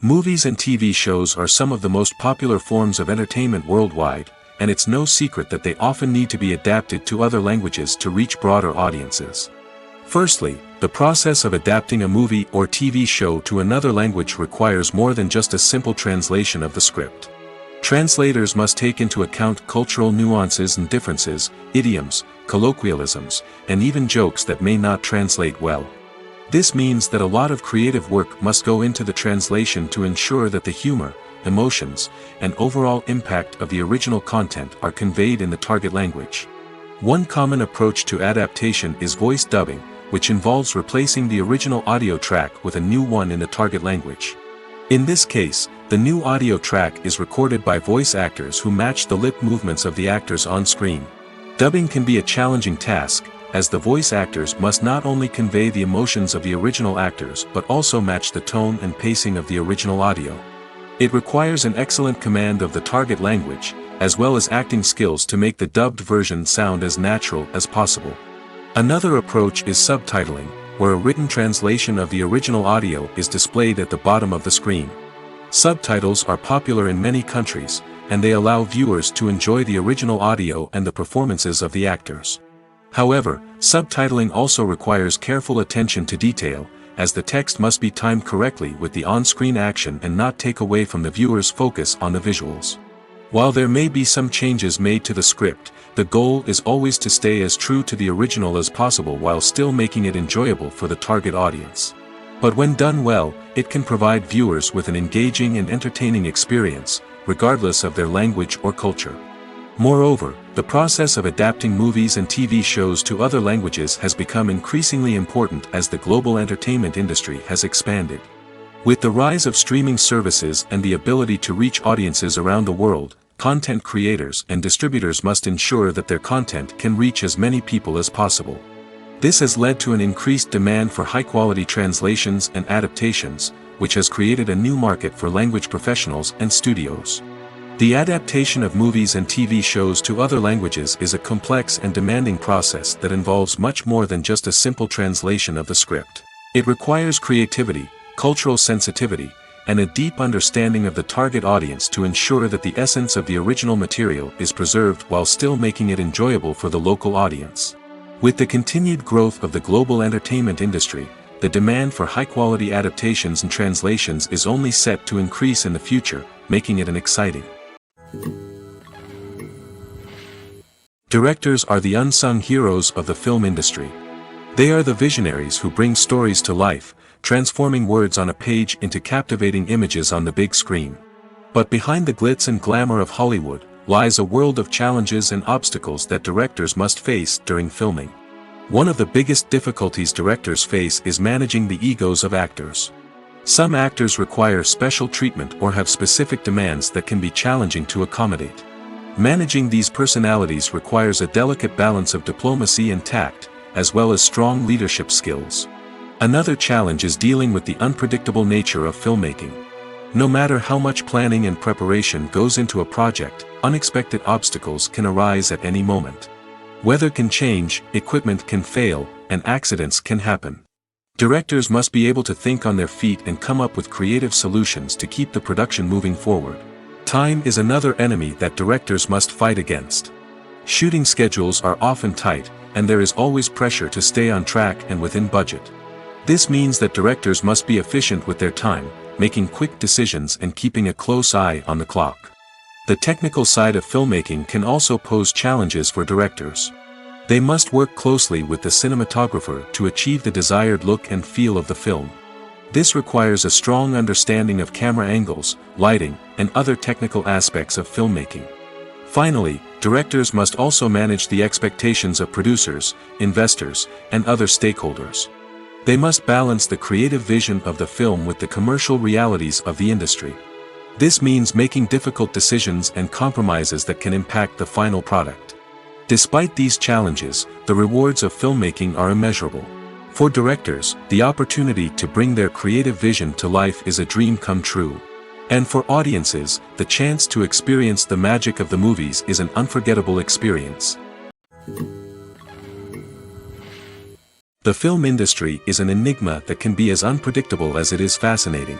Movies and TV shows are some of the most popular forms of entertainment worldwide, and it's no secret that they often need to be adapted to other languages to reach broader audiences. Firstly, the process of adapting a movie or TV show to another language requires more than just a simple translation of the script. Translators must take into account cultural nuances and differences, idioms, colloquialisms, and even jokes that may not translate well. This means that a lot of creative work must go into the translation to ensure that the humor, emotions, and overall impact of the original content are conveyed in the target language. One common approach to adaptation is voice dubbing, which involves replacing the original audio track with a new one in the target language. In this case, the new audio track is recorded by voice actors who match the lip movements of the actors on screen. Dubbing can be a challenging task, as the voice actors must not only convey the emotions of the original actors but also match the tone and pacing of the original audio. It requires an excellent command of the target language, as well as acting skills to make the dubbed version sound as natural as possible. Another approach is subtitling, where a written translation of the original audio is displayed at the bottom of the screen. Subtitles are popular in many countries, and they allow viewers to enjoy the original audio and the performances of the actors. However, subtitling also requires careful attention to detail, as the text must be timed correctly with the on-screen action and not take away from the viewer's focus on the visuals. While there may be some changes made to the script, the goal is always to stay as true to the original as possible while still making it enjoyable for the target audience. But when done well, it can provide viewers with an engaging and entertaining experience, regardless of their language or culture. Moreover, the process of adapting movies and TV shows to other languages has become increasingly important as the global entertainment industry has expanded. With the rise of streaming services and the ability to reach audiences around the world, content creators and distributors must ensure that their content can reach as many people as possible. This has led to an increased demand for high-quality translations and adaptations, which has created a new market for language professionals and studios. The adaptation of movies and TV shows to other languages is a complex and demanding process that involves much more than just a simple translation of the script. It requires creativity, cultural sensitivity, and a deep understanding of the target audience to ensure that the essence of the original material is preserved while still making it enjoyable for the local audience. With the continued growth of the global entertainment industry, the demand for high-quality adaptations and translations is only set to increase in the future, making it an exciting. Directors are the unsung heroes of the film industry. They are the visionaries who bring stories to life, transforming words on a page into captivating images on the big screen. But behind the glitz and glamour of Hollywood, lies a world of challenges and obstacles that directors must face during filming. One of the biggest difficulties directors face is managing the egos of actors. Some actors require special treatment or have specific demands that can be challenging to accommodate. Managing these personalities requires a delicate balance of diplomacy and tact, as well as strong leadership skills. Another challenge is dealing with the unpredictable nature of filmmaking. No matter how much planning and preparation goes into a project, unexpected obstacles can arise at any moment. Weather can change, equipment can fail, and accidents can happen. Directors must be able to think on their feet and come up with creative solutions to keep the production moving forward. Time is another enemy that directors must fight against. Shooting schedules are often tight, and there is always pressure to stay on track and within budget. This means that directors must be efficient with their time, making quick decisions and keeping a close eye on the clock. The technical side of filmmaking can also pose challenges for directors. They must work closely with the cinematographer to achieve the desired look and feel of the film. This requires a strong understanding of camera angles, lighting, and other technical aspects of filmmaking. Finally, directors must also manage the expectations of producers, investors, and other stakeholders. They must balance the creative vision of the film with the commercial realities of the industry. This means making difficult decisions and compromises that can impact the final product. Despite these challenges, the rewards of filmmaking are immeasurable. For directors, the opportunity to bring their creative vision to life is a dream come true. And for audiences, the chance to experience the magic of the movies is an unforgettable experience. The film industry is an enigma that can be as unpredictable as it is fascinating.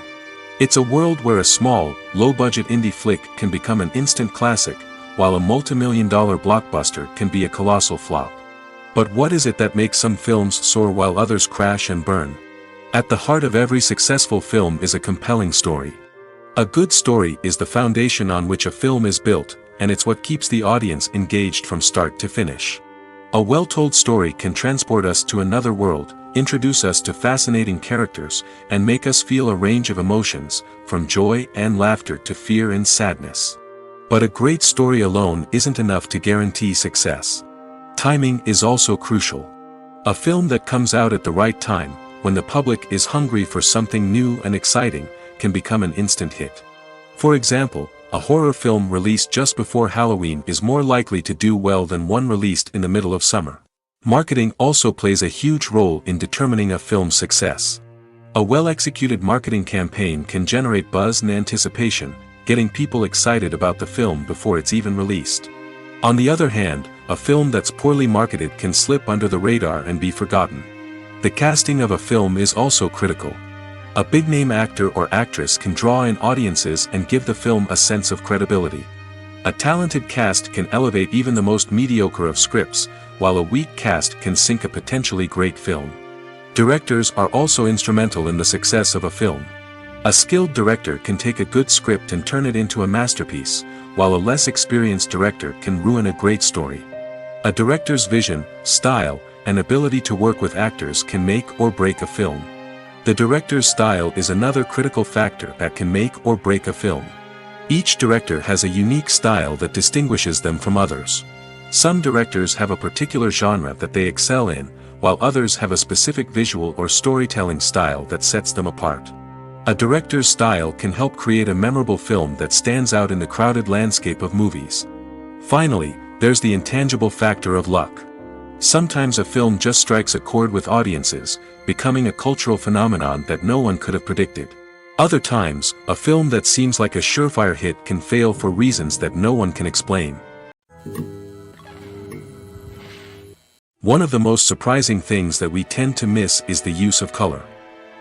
It's a world where a small, low-budget indie flick can become an instant classic, while a multi-million-dollar blockbuster can be a colossal flop. But what is it that makes some films soar while others crash and burn? At the heart of every successful film is a compelling story. A good story is the foundation on which a film is built, and it's what keeps the audience engaged from start to finish. A well-told story can transport us to another world, introduce us to fascinating characters, and make us feel a range of emotions, from joy and laughter to fear and sadness. But a great story alone isn't enough to guarantee success. Timing is also crucial. A film that comes out at the right time, when the public is hungry for something new and exciting, can become an instant hit. For example, a horror film released just before Halloween is more likely to do well than one released in the middle of summer. Marketing also plays a huge role in determining a film's success. A well-executed marketing campaign can generate buzz and anticipation, getting people excited about the film before it's even released. On the other hand, a film that's poorly marketed can slip under the radar and be forgotten. The casting of a film is also critical. A big-name actor or actress can draw in audiences and give the film a sense of credibility. A talented cast can elevate even the most mediocre of scripts, while a weak cast can sink a potentially great film. Directors are also instrumental in the success of a film. A skilled director can take a good script and turn it into a masterpiece, while a less experienced director can ruin a great story. A director's vision, style, and ability to work with actors can make or break a film. The director's style is another critical factor that can make or break a film. Each director has a unique style that distinguishes them from others. Some directors have a particular genre that they excel in, while others have a specific visual or storytelling style that sets them apart. A director's style can help create a memorable film that stands out in the crowded landscape of movies. Finally, there's the intangible factor of luck. Sometimes a film just strikes a chord with audiences, becoming a cultural phenomenon that no one could have predicted. Other times, a film that seems like a surefire hit can fail for reasons that no one can explain. One of the most surprising things that we tend to miss is the use of color.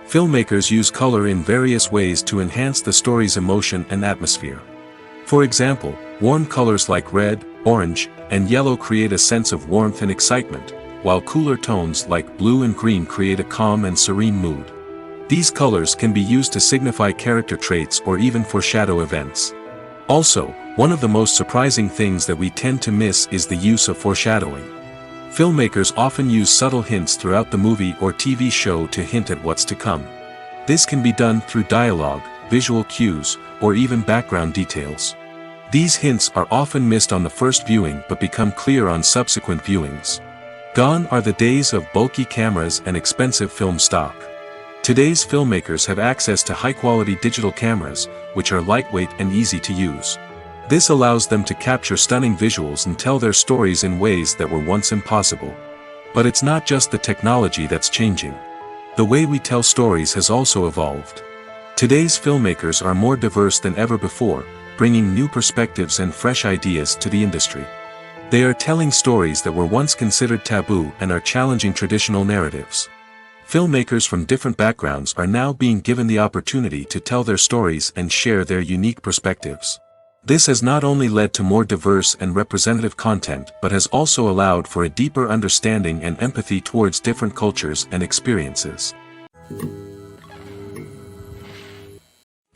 Filmmakers use color in various ways to enhance the story's emotion and atmosphere. For example, warm colors like red, orange, and yellow create a sense of warmth and excitement, while cooler tones like blue and green create a calm and serene mood. These colors can be used to signify character traits or even foreshadow events. Also, one of the most surprising things that we tend to miss is the use of foreshadowing. Filmmakers often use subtle hints throughout the movie or TV show to hint at what's to come. This can be done through dialogue, visual cues, or even background details. These hints are often missed on the first viewing but become clear on subsequent viewings. Gone are the days of bulky cameras and expensive film stock. Today's filmmakers have access to high-quality digital cameras, which are lightweight and easy to use. This allows them to capture stunning visuals and tell their stories in ways that were once impossible. But it's not just the technology that's changing. The way we tell stories has also evolved. Today's filmmakers are more diverse than ever before, bringing new perspectives and fresh ideas to the industry. They are telling stories that were once considered taboo and are challenging traditional narratives. Filmmakers from different backgrounds are now being given the opportunity to tell their stories and share their unique perspectives. This has not only led to more diverse and representative content but has also allowed for a deeper understanding and empathy towards different cultures and experiences.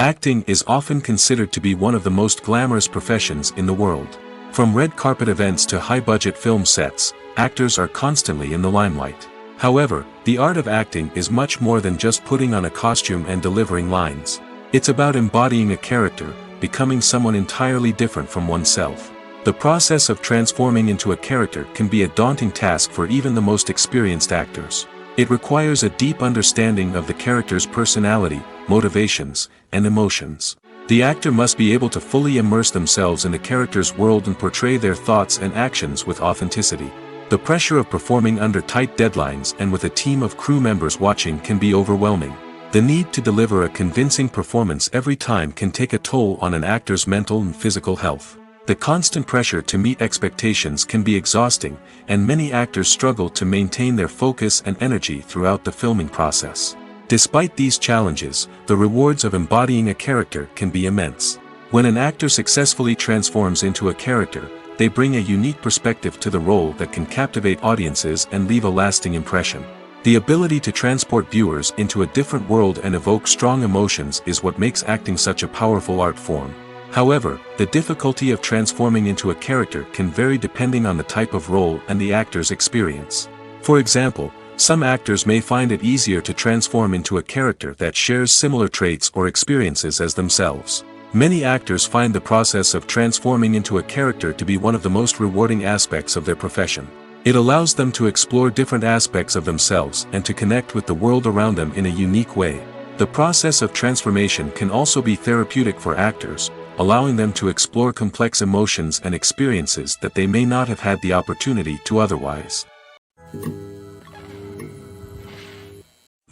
Acting is often considered to be one of the most glamorous professions in the world. From red carpet events to high-budget film sets, actors are constantly in the limelight. However, the art of acting is much more than just putting on a costume and delivering lines. It's about embodying a character, becoming someone entirely different from oneself. The process of transforming into a character can be a daunting task for even the most experienced actors. It requires a deep understanding of the character's personality, motivations, and emotions. The actor must be able to fully immerse themselves in the character's world and portray their thoughts and actions with authenticity. The pressure of performing under tight deadlines and with a team of crew members watching can be overwhelming. The need to deliver a convincing performance every time can take a toll on an actor's mental and physical health. The constant pressure to meet expectations can be exhausting, and many actors struggle to maintain their focus and energy throughout the filming process. Despite these challenges, the rewards of embodying a character can be immense. When an actor successfully transforms into a character, they bring a unique perspective to the role that can captivate audiences and leave a lasting impression. The ability to transport viewers into a different world and evoke strong emotions is what makes acting such a powerful art form. However, the difficulty of transforming into a character can vary depending on the type of role and the actor's experience. For example, some actors may find it easier to transform into a character that shares similar traits or experiences as themselves. Many actors find the process of transforming into a character to be one of the most rewarding aspects of their profession. It allows them to explore different aspects of themselves and to connect with the world around them in a unique way. The process of transformation can also be therapeutic for actors, allowing them to explore complex emotions and experiences that they may not have had the opportunity to otherwise.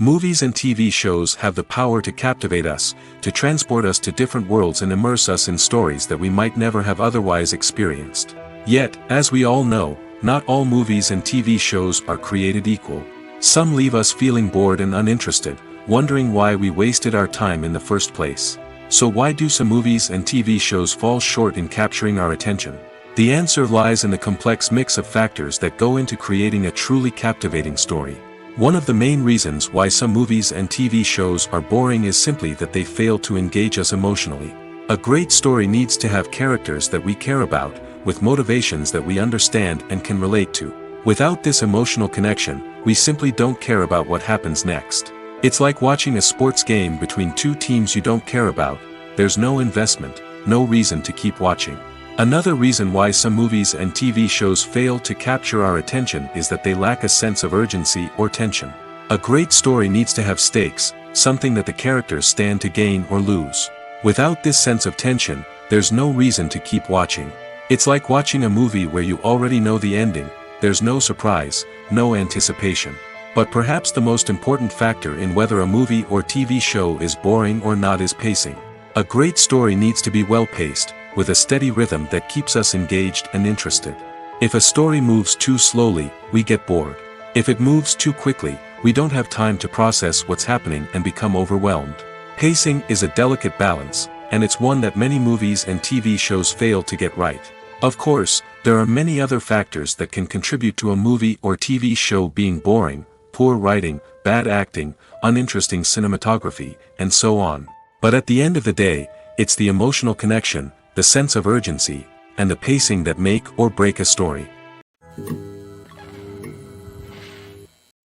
Movies and TV shows have the power to captivate us, to transport us to different worlds and immerse us in stories that we might never have otherwise experienced. Yet, as we all know, not all movies and TV shows are created equal. Some leave us feeling bored and uninterested, wondering why we wasted our time in the first place. So why do some movies and TV shows fall short in capturing our attention? The answer lies in the complex mix of factors that go into creating a truly captivating story. One of the main reasons why some movies and TV shows are boring is simply that they fail to engage us emotionally. A great story needs to have characters that we care about, with motivations that we understand and can relate to. Without this emotional connection, we simply don't care about what happens next. It's like watching a sports game between two teams you don't care about. There's no investment, no reason to keep watching. Another reason why some movies and TV shows fail to capture our attention is that they lack a sense of urgency or tension. A great story needs to have stakes, something that the characters stand to gain or lose. Without this sense of tension, there's no reason to keep watching. It's like watching a movie where you already know the ending. There's no surprise, no anticipation. But perhaps the most important factor in whether a movie or TV show is boring or not is pacing. A great story needs to be well-paced, with a steady rhythm that keeps us engaged and interested. If a story moves too slowly, we get bored. If it moves too quickly, we don't have time to process what's happening and become overwhelmed. Pacing is a delicate balance, and it's one that many movies and TV shows fail to get right. Of course, there are many other factors that can contribute to a movie or TV show being boring: poor writing, bad acting, uninteresting cinematography, and so on. But at the end of the day, it's the emotional connection, the sense of urgency, and the pacing that make or break a story.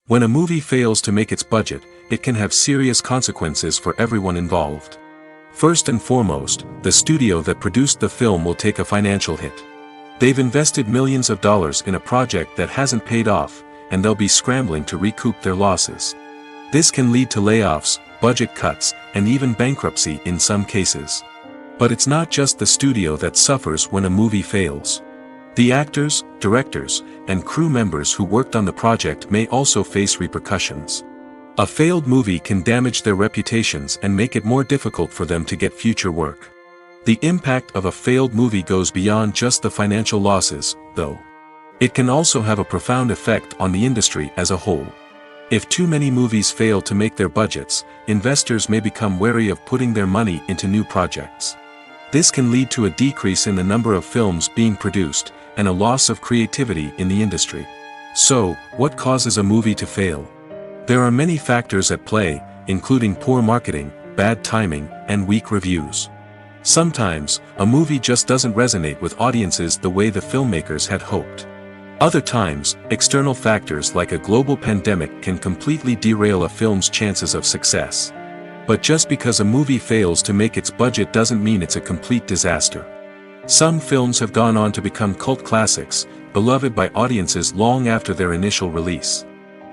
When a movie fails to make its budget, it can have serious consequences for everyone involved. First and foremost, the studio that produced the film will take a financial hit. They've invested millions of dollars in a project that hasn't paid off, and they'll be scrambling to recoup their losses. This can lead to layoffs, budget cuts, and even bankruptcy in some cases. But it's not just the studio that suffers when a movie fails. The actors, directors, and crew members who worked on the project may also face repercussions. A failed movie can damage their reputations and make it more difficult for them to get future work. The impact of a failed movie goes beyond just the financial losses, though. It can also have a profound effect on the industry as a whole. If too many movies fail to make their budgets, investors may become wary of putting their money into new projects. This can lead to a decrease in the number of films being produced, and a loss of creativity in the industry. So, what causes a movie to fail? There are many factors at play, including poor marketing, bad timing, and weak reviews. Sometimes, a movie just doesn't resonate with audiences the way the filmmakers had hoped. Other times, external factors like a global pandemic can completely derail a film's chances of success. But just because a movie fails to make its budget doesn't mean it's a complete disaster. Some films have gone on to become cult classics, beloved by audiences long after their initial release.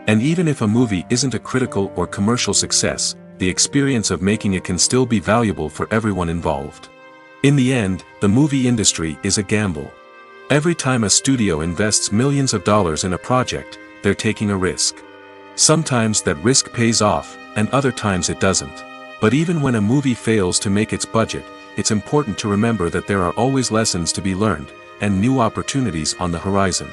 And even if a movie isn't a critical or commercial success, the experience of making it can still be valuable for everyone involved. In the end, the movie industry is a gamble. Every time a studio invests millions of dollars in a project, they're taking a risk. Sometimes that risk pays off, and other times it doesn't. But even when a movie fails to make its budget, it's important to remember that there are always lessons to be learned, and new opportunities on the horizon.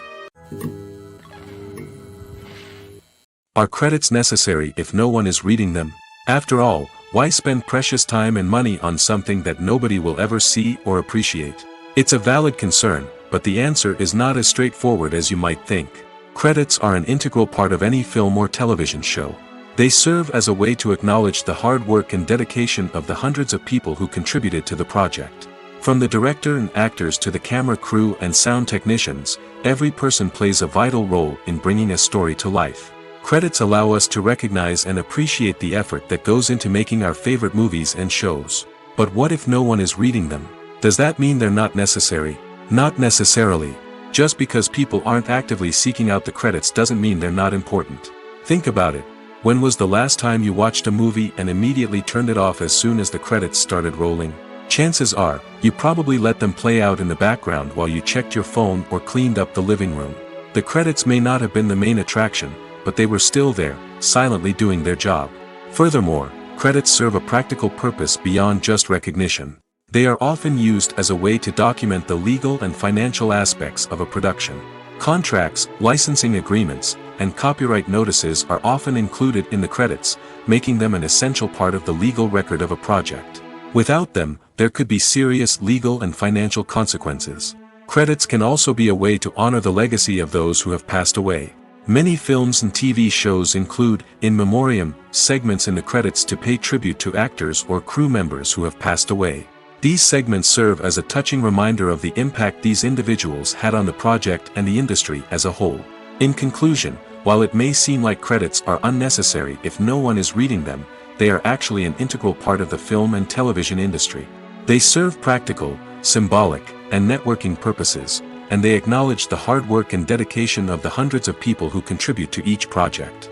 Are credits necessary if no one is reading them? After all, why spend precious time and money on something that nobody will ever see or appreciate? It's a valid concern, but the answer is not as straightforward as you might think. Credits are an integral part of any film or television show. They serve as a way to acknowledge the hard work and dedication of the hundreds of people who contributed to the project. From the director and actors to the camera crew and sound technicians, every person plays a vital role in bringing a story to life. Credits allow us to recognize and appreciate the effort that goes into making our favorite movies and shows. But what if no one is reading them? Does that mean they're not necessary? Not necessarily. Just because people aren't actively seeking out the credits doesn't mean they're not important. Think about it. When was the last time you watched a movie and immediately turned it off as soon as the credits started rolling? Chances are, you probably let them play out in the background while you checked your phone or cleaned up the living room. The credits may not have been the main attraction, but they were still there, silently doing their job. Furthermore, credits serve a practical purpose beyond just recognition. They are often used as a way to document the legal and financial aspects of a production. Contracts, licensing agreements, and copyright notices are often included in the credits, making them an essential part of the legal record of a project. Without them, there could be serious legal and financial consequences. Credits can also be a way to honor the legacy of those who have passed away. Many films and TV shows include, in memoriam, segments in the credits to pay tribute to actors or crew members who have passed away. These segments serve as a touching reminder of the impact these individuals had on the project and the industry as a whole. In conclusion, while it may seem like credits are unnecessary if no one is reading them, they are actually an integral part of the film and television industry. They serve practical, symbolic, and networking purposes, and they acknowledge the hard work and dedication of the hundreds of people who contribute to each project.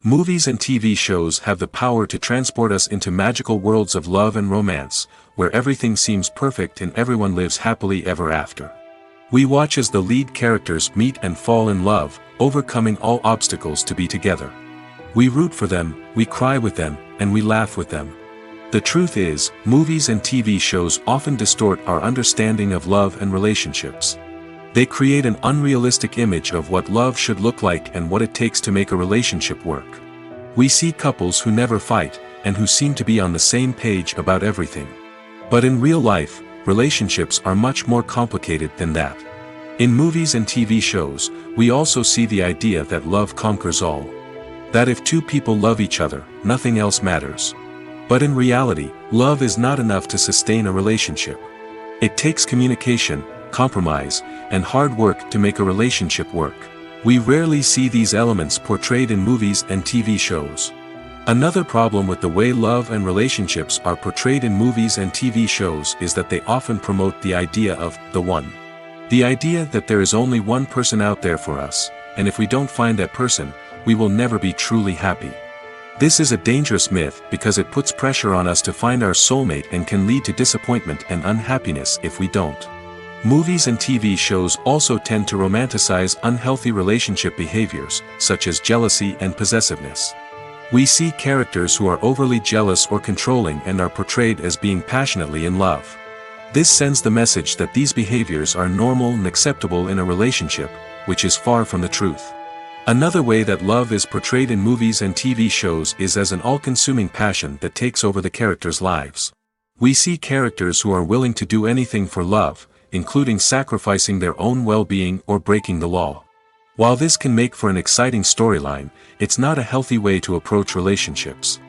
Movies and TV shows have the power to transport us into magical worlds of love and romance, where everything seems perfect and everyone lives happily ever after. We watch as the lead characters meet and fall in love, overcoming all obstacles to be together. We root for them, we cry with them, and we laugh with them. The truth is, movies and TV shows often distort our understanding of love and relationships. They create an unrealistic image of what love should look like and what it takes to make a relationship work. We see couples who never fight, and who seem to be on the same page about everything. But in real life, relationships are much more complicated than that. In movies and TV shows, we also see the idea that love conquers all. That if two people love each other, nothing else matters. But in reality, love is not enough to sustain a relationship. It takes communication, compromise, and hard work to make a relationship work. We rarely see these elements portrayed in movies and TV shows. Another problem with the way love and relationships are portrayed in movies and TV shows is that they often promote the idea of the one. The idea that there is only one person out there for us, and if we don't find that person, we will never be truly happy. This is a dangerous myth because it puts pressure on us to find our soulmate and can lead to disappointment and unhappiness if we don't. Movies and TV shows also tend to romanticize unhealthy relationship behaviors, such as jealousy and possessiveness. We see characters who are overly jealous or controlling and are portrayed as being passionately in love. This sends the message that these behaviors are normal and acceptable in a relationship, which is far from the truth. Another way that love is portrayed in movies and TV shows is as an all-consuming passion that takes over the characters' lives. We see characters who are willing to do anything for love, including sacrificing their own well-being or breaking the law. While this can make for an exciting storyline, it's not a healthy way to approach relationships.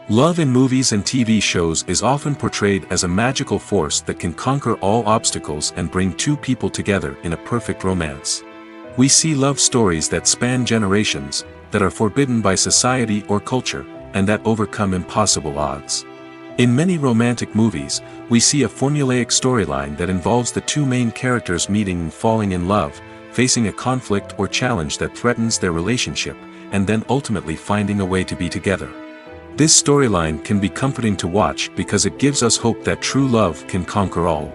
Love in movies and TV shows is often portrayed as a magical force that can conquer all obstacles and bring two people together in a perfect romance. We see love stories that span generations, that are forbidden by society or culture, and that overcome impossible odds. In many romantic movies, we see a formulaic storyline that involves the two main characters meeting and falling in love, facing a conflict or challenge that threatens their relationship, and then ultimately finding a way to be together. This storyline can be comforting to watch because it gives us hope that true love can conquer all.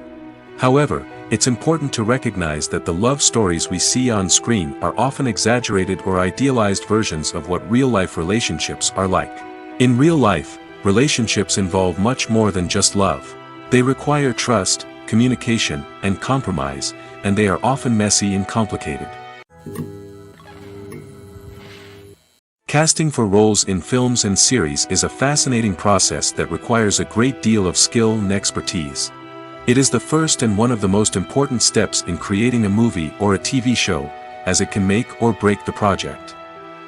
However, it's important to recognize that the love stories we see on screen are often exaggerated or idealized versions of what real-life relationships are like. In real life, relationships involve much more than just love. They require trust, communication, and compromise, and they are often messy and complicated. Casting for roles in films and series is a fascinating process that requires a great deal of skill and expertise. It is the first and one of the most important steps in creating a movie or a TV show, as it can make or break the project.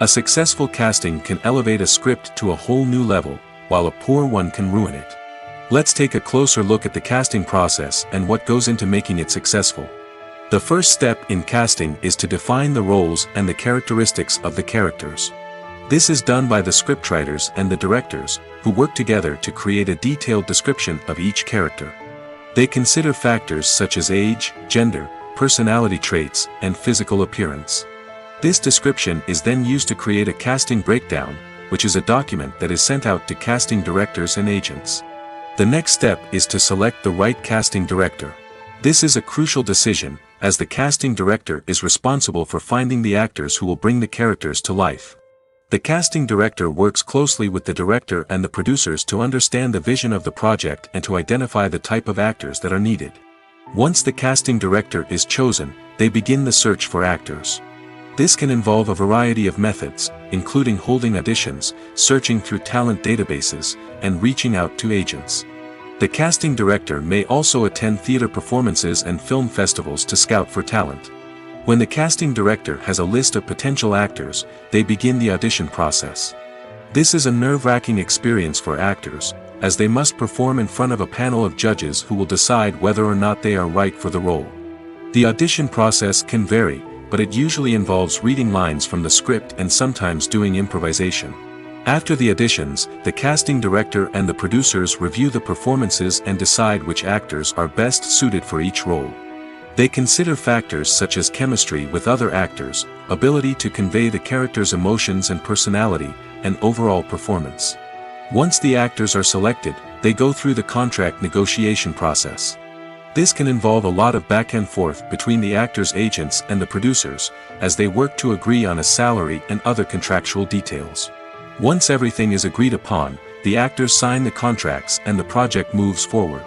A successful casting can elevate a script to a whole new level, while a poor one can ruin it. Let's take a closer look at the casting process and what goes into making it successful. The first step in casting is to define the roles and the characteristics of the characters. This is done by the scriptwriters and the directors, who work together to create a detailed description of each character. They consider factors such as age, gender, personality traits, and physical appearance. This description is then used to create a casting breakdown, which is a document that is sent out to casting directors and agents. The next step is to select the right casting director. This is a crucial decision, as the casting director is responsible for finding the actors who will bring the characters to life. The casting director works closely with the director and the producers to understand the vision of the project and to identify the type of actors that are needed. Once the casting director is chosen, they begin the search for actors. This can involve a variety of methods, including holding auditions, searching through talent databases, and reaching out to agents. The casting director may also attend theater performances and film festivals to scout for talent. When the casting director has a list of potential actors, they begin the audition process. This is a nerve-wracking experience for actors, as they must perform in front of a panel of judges who will decide whether or not they are right for the role. The audition process can vary, but it usually involves reading lines from the script and sometimes doing improvisation. After the auditions, the casting director and the producers review the performances and decide which actors are best suited for each role. They consider factors such as chemistry with other actors, ability to convey the character's emotions and personality, and overall performance. Once the actors are selected, they go through the contract negotiation process. This can involve a lot of back and forth between the actors' agents and the producers, as they work to agree on a salary and other contractual details. Once everything is agreed upon, the actors sign the contracts and the project moves forward.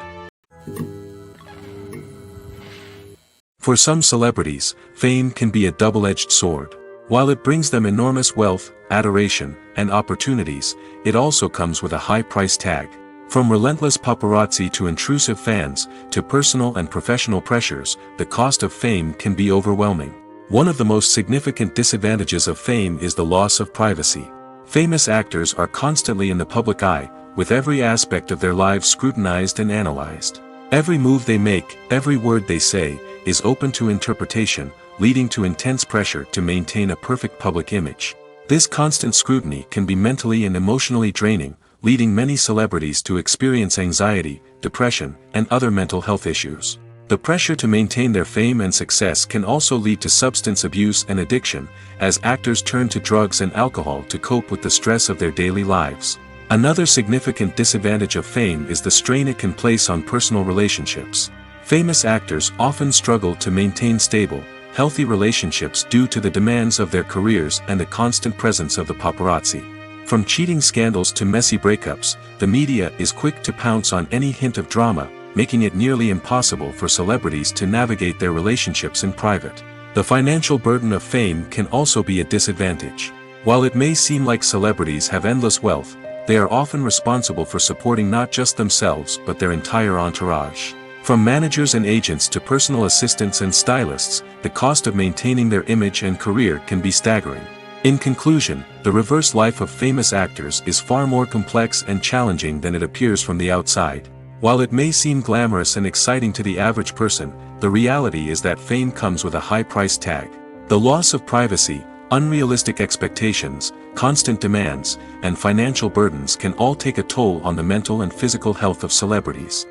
For some celebrities, fame can be a double-edged sword. While it brings them enormous wealth, adoration, and opportunities, it also comes with a high price tag. From relentless paparazzi to intrusive fans, to personal and professional pressures, the cost of fame can be overwhelming. One of the most significant disadvantages of fame is the loss of privacy. Famous actors are constantly in the public eye, with every aspect of their lives scrutinized and analyzed. Every move they make, every word they say, is open to interpretation, leading to intense pressure to maintain a perfect public image. This constant scrutiny can be mentally and emotionally draining, leading many celebrities to experience anxiety, depression, and other mental health issues. The pressure to maintain their fame and success can also lead to substance abuse and addiction, as actors turn to drugs and alcohol to cope with the stress of their daily lives. Another significant disadvantage of fame is the strain it can place on personal relationships. Famous actors often struggle to maintain stable, healthy relationships due to the demands of their careers and the constant presence of the paparazzi. From cheating scandals to messy breakups, the media is quick to pounce on any hint of drama, making it nearly impossible for celebrities to navigate their relationships in private. The financial burden of fame can also be a disadvantage. While it may seem like celebrities have endless wealth, they are often responsible for supporting not just themselves but their entire entourage. From managers and agents to personal assistants and stylists, the cost of maintaining their image and career can be staggering. In conclusion, the reverse life of famous actors is far more complex and challenging than it appears from the outside. While it may seem glamorous and exciting to the average person, the reality is that fame comes with a high price tag. The loss of privacy, unrealistic expectations, constant demands, and financial burdens can all take a toll on the mental and physical health of celebrities.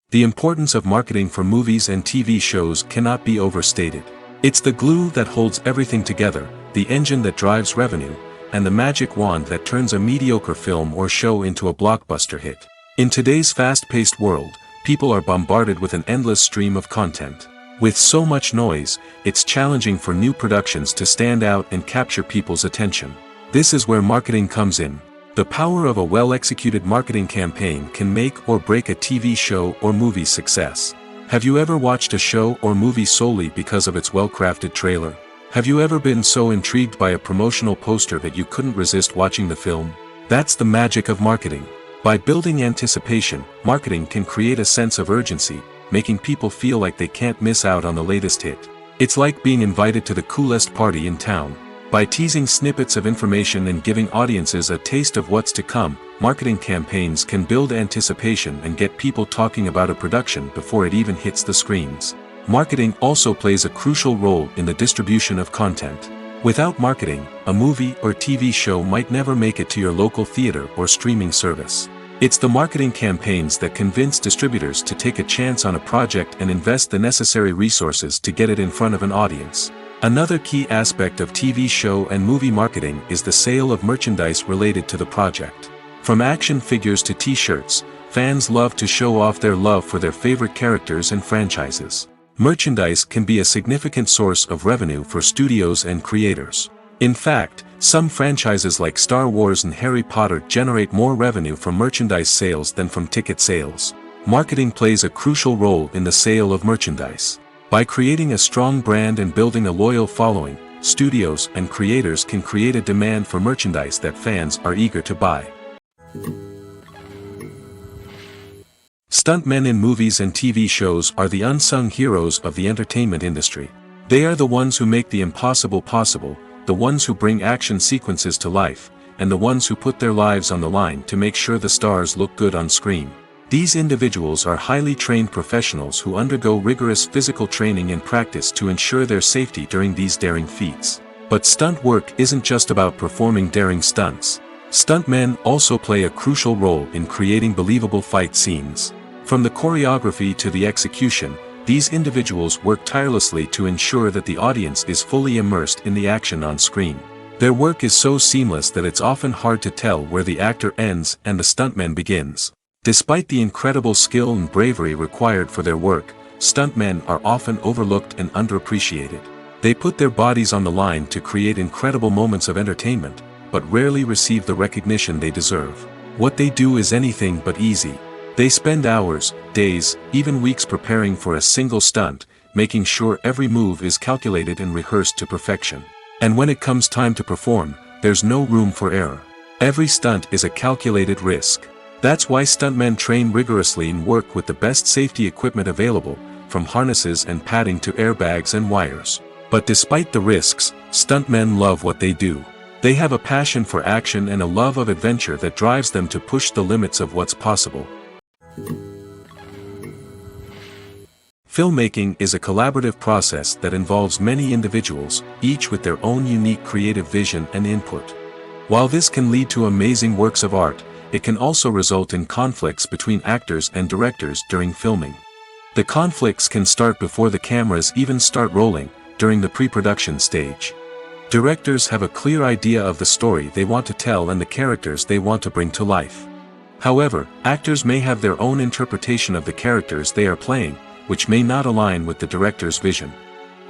The importance of marketing for movies and TV shows cannot be overstated. It's the glue that holds everything together, the engine that drives revenue, and the magic wand that turns a mediocre film or show into a blockbuster hit. In today's fast-paced world, people are bombarded with an endless stream of content. With so much noise, it's challenging for new productions to stand out and capture people's attention. This is where marketing comes in. The power of a well-executed marketing campaign can make or break a TV show or movie's success. Have you ever watched a show or movie solely because of its well-crafted trailer? Have you ever been so intrigued by a promotional poster that you couldn't resist watching the film? That's the magic of marketing. By building anticipation, marketing can create a sense of urgency, making people feel like they can't miss out on the latest hit. It's like being invited to the coolest party in town. By teasing snippets of information and giving audiences a taste of what's to come, marketing campaigns can build anticipation and get people talking about a production before it even hits the screens. Marketing also plays a crucial role in the distribution of content. Without marketing, a movie or TV show might never make it to your local theater or streaming service. It's the marketing campaigns that convince distributors to take a chance on a project and invest the necessary resources to get it in front of an audience. Another key aspect of TV show and movie marketing is the sale of merchandise related to the project. From action figures to t-shirts, fans love to show off their love for their favorite characters and franchises. Merchandise can be a significant source of revenue for studios and creators. In fact, some franchises like Star Wars and Harry Potter generate more revenue from merchandise sales than from ticket sales. Marketing plays a crucial role in the sale of merchandise. By creating a strong brand and building a loyal following, studios and creators can create a demand for merchandise that fans are eager to buy. Stuntmen in movies and TV shows are the unsung heroes of the entertainment industry. They are the ones who make the impossible possible, the ones who bring action sequences to life, and the ones who put their lives on the line to make sure the stars look good on screen. These individuals are highly trained professionals who undergo rigorous physical training and practice to ensure their safety during these daring feats. But stunt work isn't just about performing daring stunts. Stuntmen also play a crucial role in creating believable fight scenes. From the choreography to the execution, these individuals work tirelessly to ensure that the audience is fully immersed in the action on screen. Their work is so seamless that it's often hard to tell where the actor ends and the stuntman begins. Despite the incredible skill and bravery required for their work, stuntmen are often overlooked and underappreciated. They put their bodies on the line to create incredible moments of entertainment, but rarely receive the recognition they deserve. What they do is anything but easy. They spend hours, days, even weeks preparing for a single stunt, making sure every move is calculated and rehearsed to perfection. And when it comes time to perform, there's no room for error. Every stunt is a calculated risk. That's why stuntmen train rigorously and work with the best safety equipment available, from harnesses and padding to airbags and wires. But despite the risks, stuntmen love what they do. They have a passion for action and a love of adventure that drives them to push the limits of what's possible. Filmmaking is a collaborative process that involves many individuals, each with their own unique creative vision and input. While this can lead to amazing works of art, it can also result in conflicts between actors and directors during filming. The conflicts can start before the cameras even start rolling, during the pre-production stage. Directors have a clear idea of the story they want to tell and the characters they want to bring to life. However, actors may have their own interpretation of the characters they are playing, which may not align with the director's vision.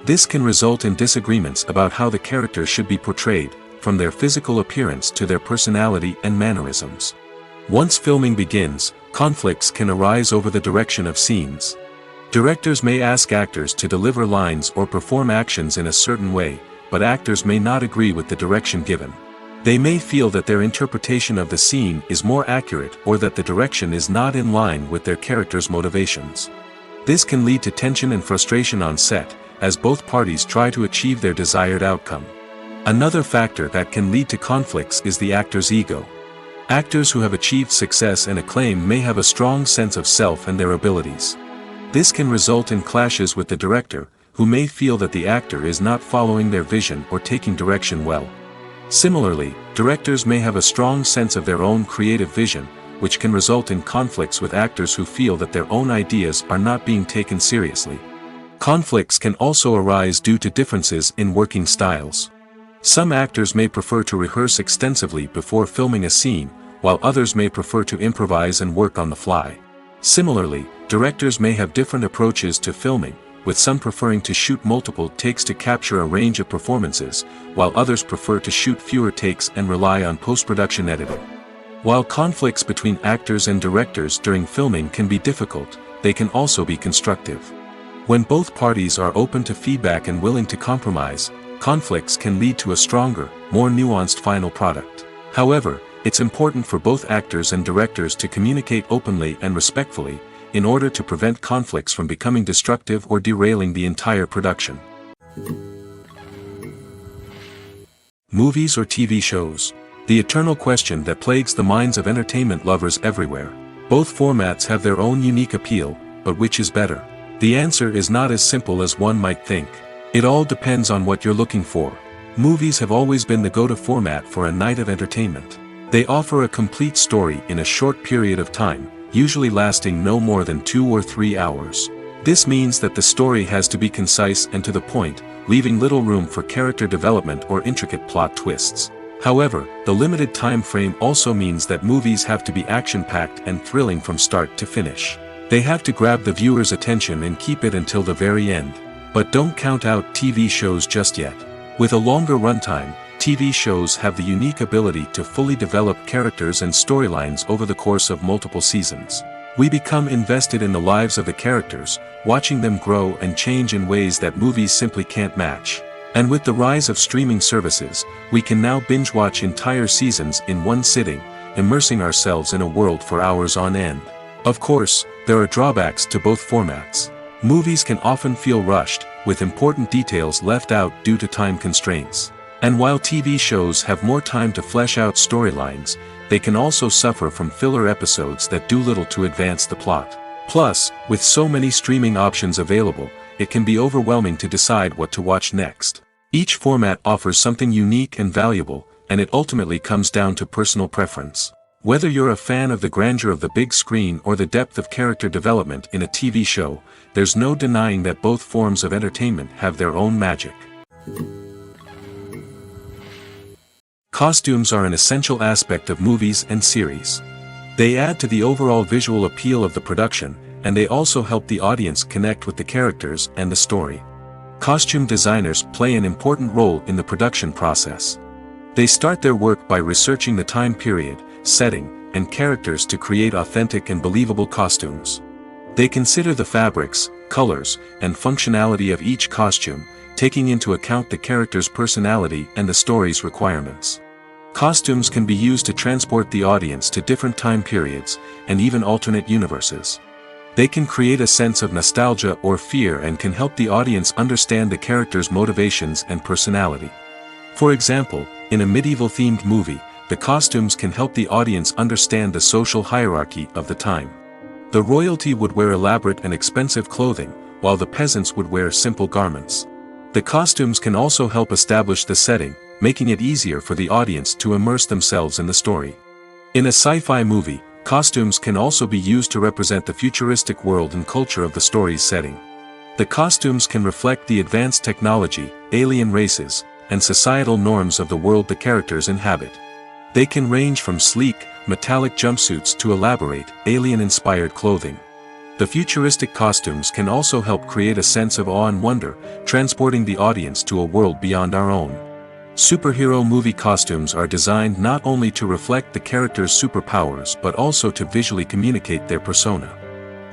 This can result in disagreements about how the character should be portrayed, from their physical appearance to their personality and mannerisms. Once filming begins, conflicts can arise over the direction of scenes. Directors may ask actors to deliver lines or perform actions in a certain way, but actors may not agree with the direction given. They may feel that their interpretation of the scene is more accurate or that the direction is not in line with their character's motivations. This can lead to tension and frustration on set, as both parties try to achieve their desired outcome. Another factor that can lead to conflicts is the actor's ego. Actors who have achieved success and acclaim may have a strong sense of self and their abilities. This can result in clashes with the director, who may feel that the actor is not following their vision or taking direction well. Similarly, directors may have a strong sense of their own creative vision, which can result in conflicts with actors who feel that their own ideas are not being taken seriously. Conflicts can also arise due to differences in working styles. Some actors may prefer to rehearse extensively before filming a scene, while others may prefer to improvise and work on the fly. Similarly, directors may have different approaches to filming, with some preferring to shoot multiple takes to capture a range of performances, while others prefer to shoot fewer takes and rely on post-production editing. While conflicts between actors and directors during filming can be difficult, they can also be constructive. When both parties are open to feedback and willing to compromise, conflicts can lead to a stronger, more nuanced final product. However, it's important for both actors and directors to communicate openly and respectfully, in order to prevent conflicts from becoming destructive or derailing the entire production. Movies or TV shows? The eternal question that plagues the minds of entertainment lovers everywhere. Both formats have their own unique appeal, but which is better? The answer is not as simple as one might think. It all depends on what you're looking for. Movies have always been the go-to format for a night of entertainment. They offer a complete story in a short period of time, usually lasting no more than 2 or 3 hours. This means that the story has to be concise and to the point, leaving little room for character development or intricate plot twists. However, the limited time frame also means that movies have to be action-packed and thrilling from start to finish. They have to grab the viewer's attention and keep it until the very end. But don't count out TV shows just yet. With a longer runtime, TV shows have the unique ability to fully develop characters and storylines over the course of multiple seasons. We become invested in the lives of the characters, watching them grow and change in ways that movies simply can't match. And with the rise of streaming services, we can now binge-watch entire seasons in one sitting, immersing ourselves in a world for hours on end. Of course, there are drawbacks to both formats. Movies can often feel rushed, with important details left out due to time constraints. And while TV shows have more time to flesh out storylines, they can also suffer from filler episodes that do little to advance the plot. Plus, with so many streaming options available, it can be overwhelming to decide what to watch next. Each format offers something unique and valuable, and it ultimately comes down to personal preference. Whether you're a fan of the grandeur of the big screen or the depth of character development in a TV show, there's no denying that both forms of entertainment have their own magic. Costumes are an essential aspect of movies and series. They add to the overall visual appeal of the production, and they also help the audience connect with the characters and the story. Costume designers play an important role in the production process. They start their work by researching the time period, setting, and characters to create authentic and believable costumes. They consider the fabrics, colors, and functionality of each costume, taking into account the character's personality and the story's requirements. Costumes can be used to transport the audience to different time periods, and even alternate universes. They can create a sense of nostalgia or fear and can help the audience understand the character's motivations and personality. For example, in a medieval-themed movie, the costumes can help the audience understand the social hierarchy of the time. The royalty would wear elaborate and expensive clothing, while the peasants would wear simple garments. The costumes can also help establish the setting, making it easier for the audience to immerse themselves in the story. In a sci-fi movie, costumes can also be used to represent the futuristic world and culture of the story's setting. The costumes can reflect the advanced technology, alien races, and societal norms of the world the characters inhabit. They can range from sleek, metallic jumpsuits to elaborate, alien-inspired clothing. The futuristic costumes can also help create a sense of awe and wonder, transporting the audience to a world beyond our own. Superhero movie costumes are designed not only to reflect the character's superpowers but also to visually communicate their persona.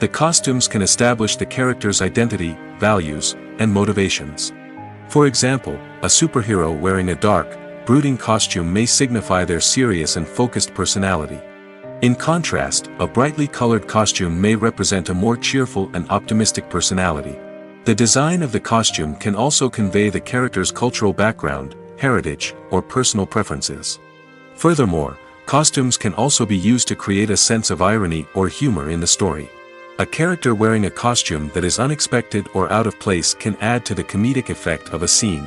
The costumes can establish the character's identity, values, and motivations. For example, a superhero wearing a dark, brooding costume may signify their serious and focused personality. In contrast, a brightly colored costume may represent a more cheerful and optimistic personality. The design of the costume can also convey the character's cultural background, heritage, or personal preferences. Furthermore, costumes can also be used to create a sense of irony or humor in the story. A character wearing a costume that is unexpected or out of place can add to the comedic effect of a scene.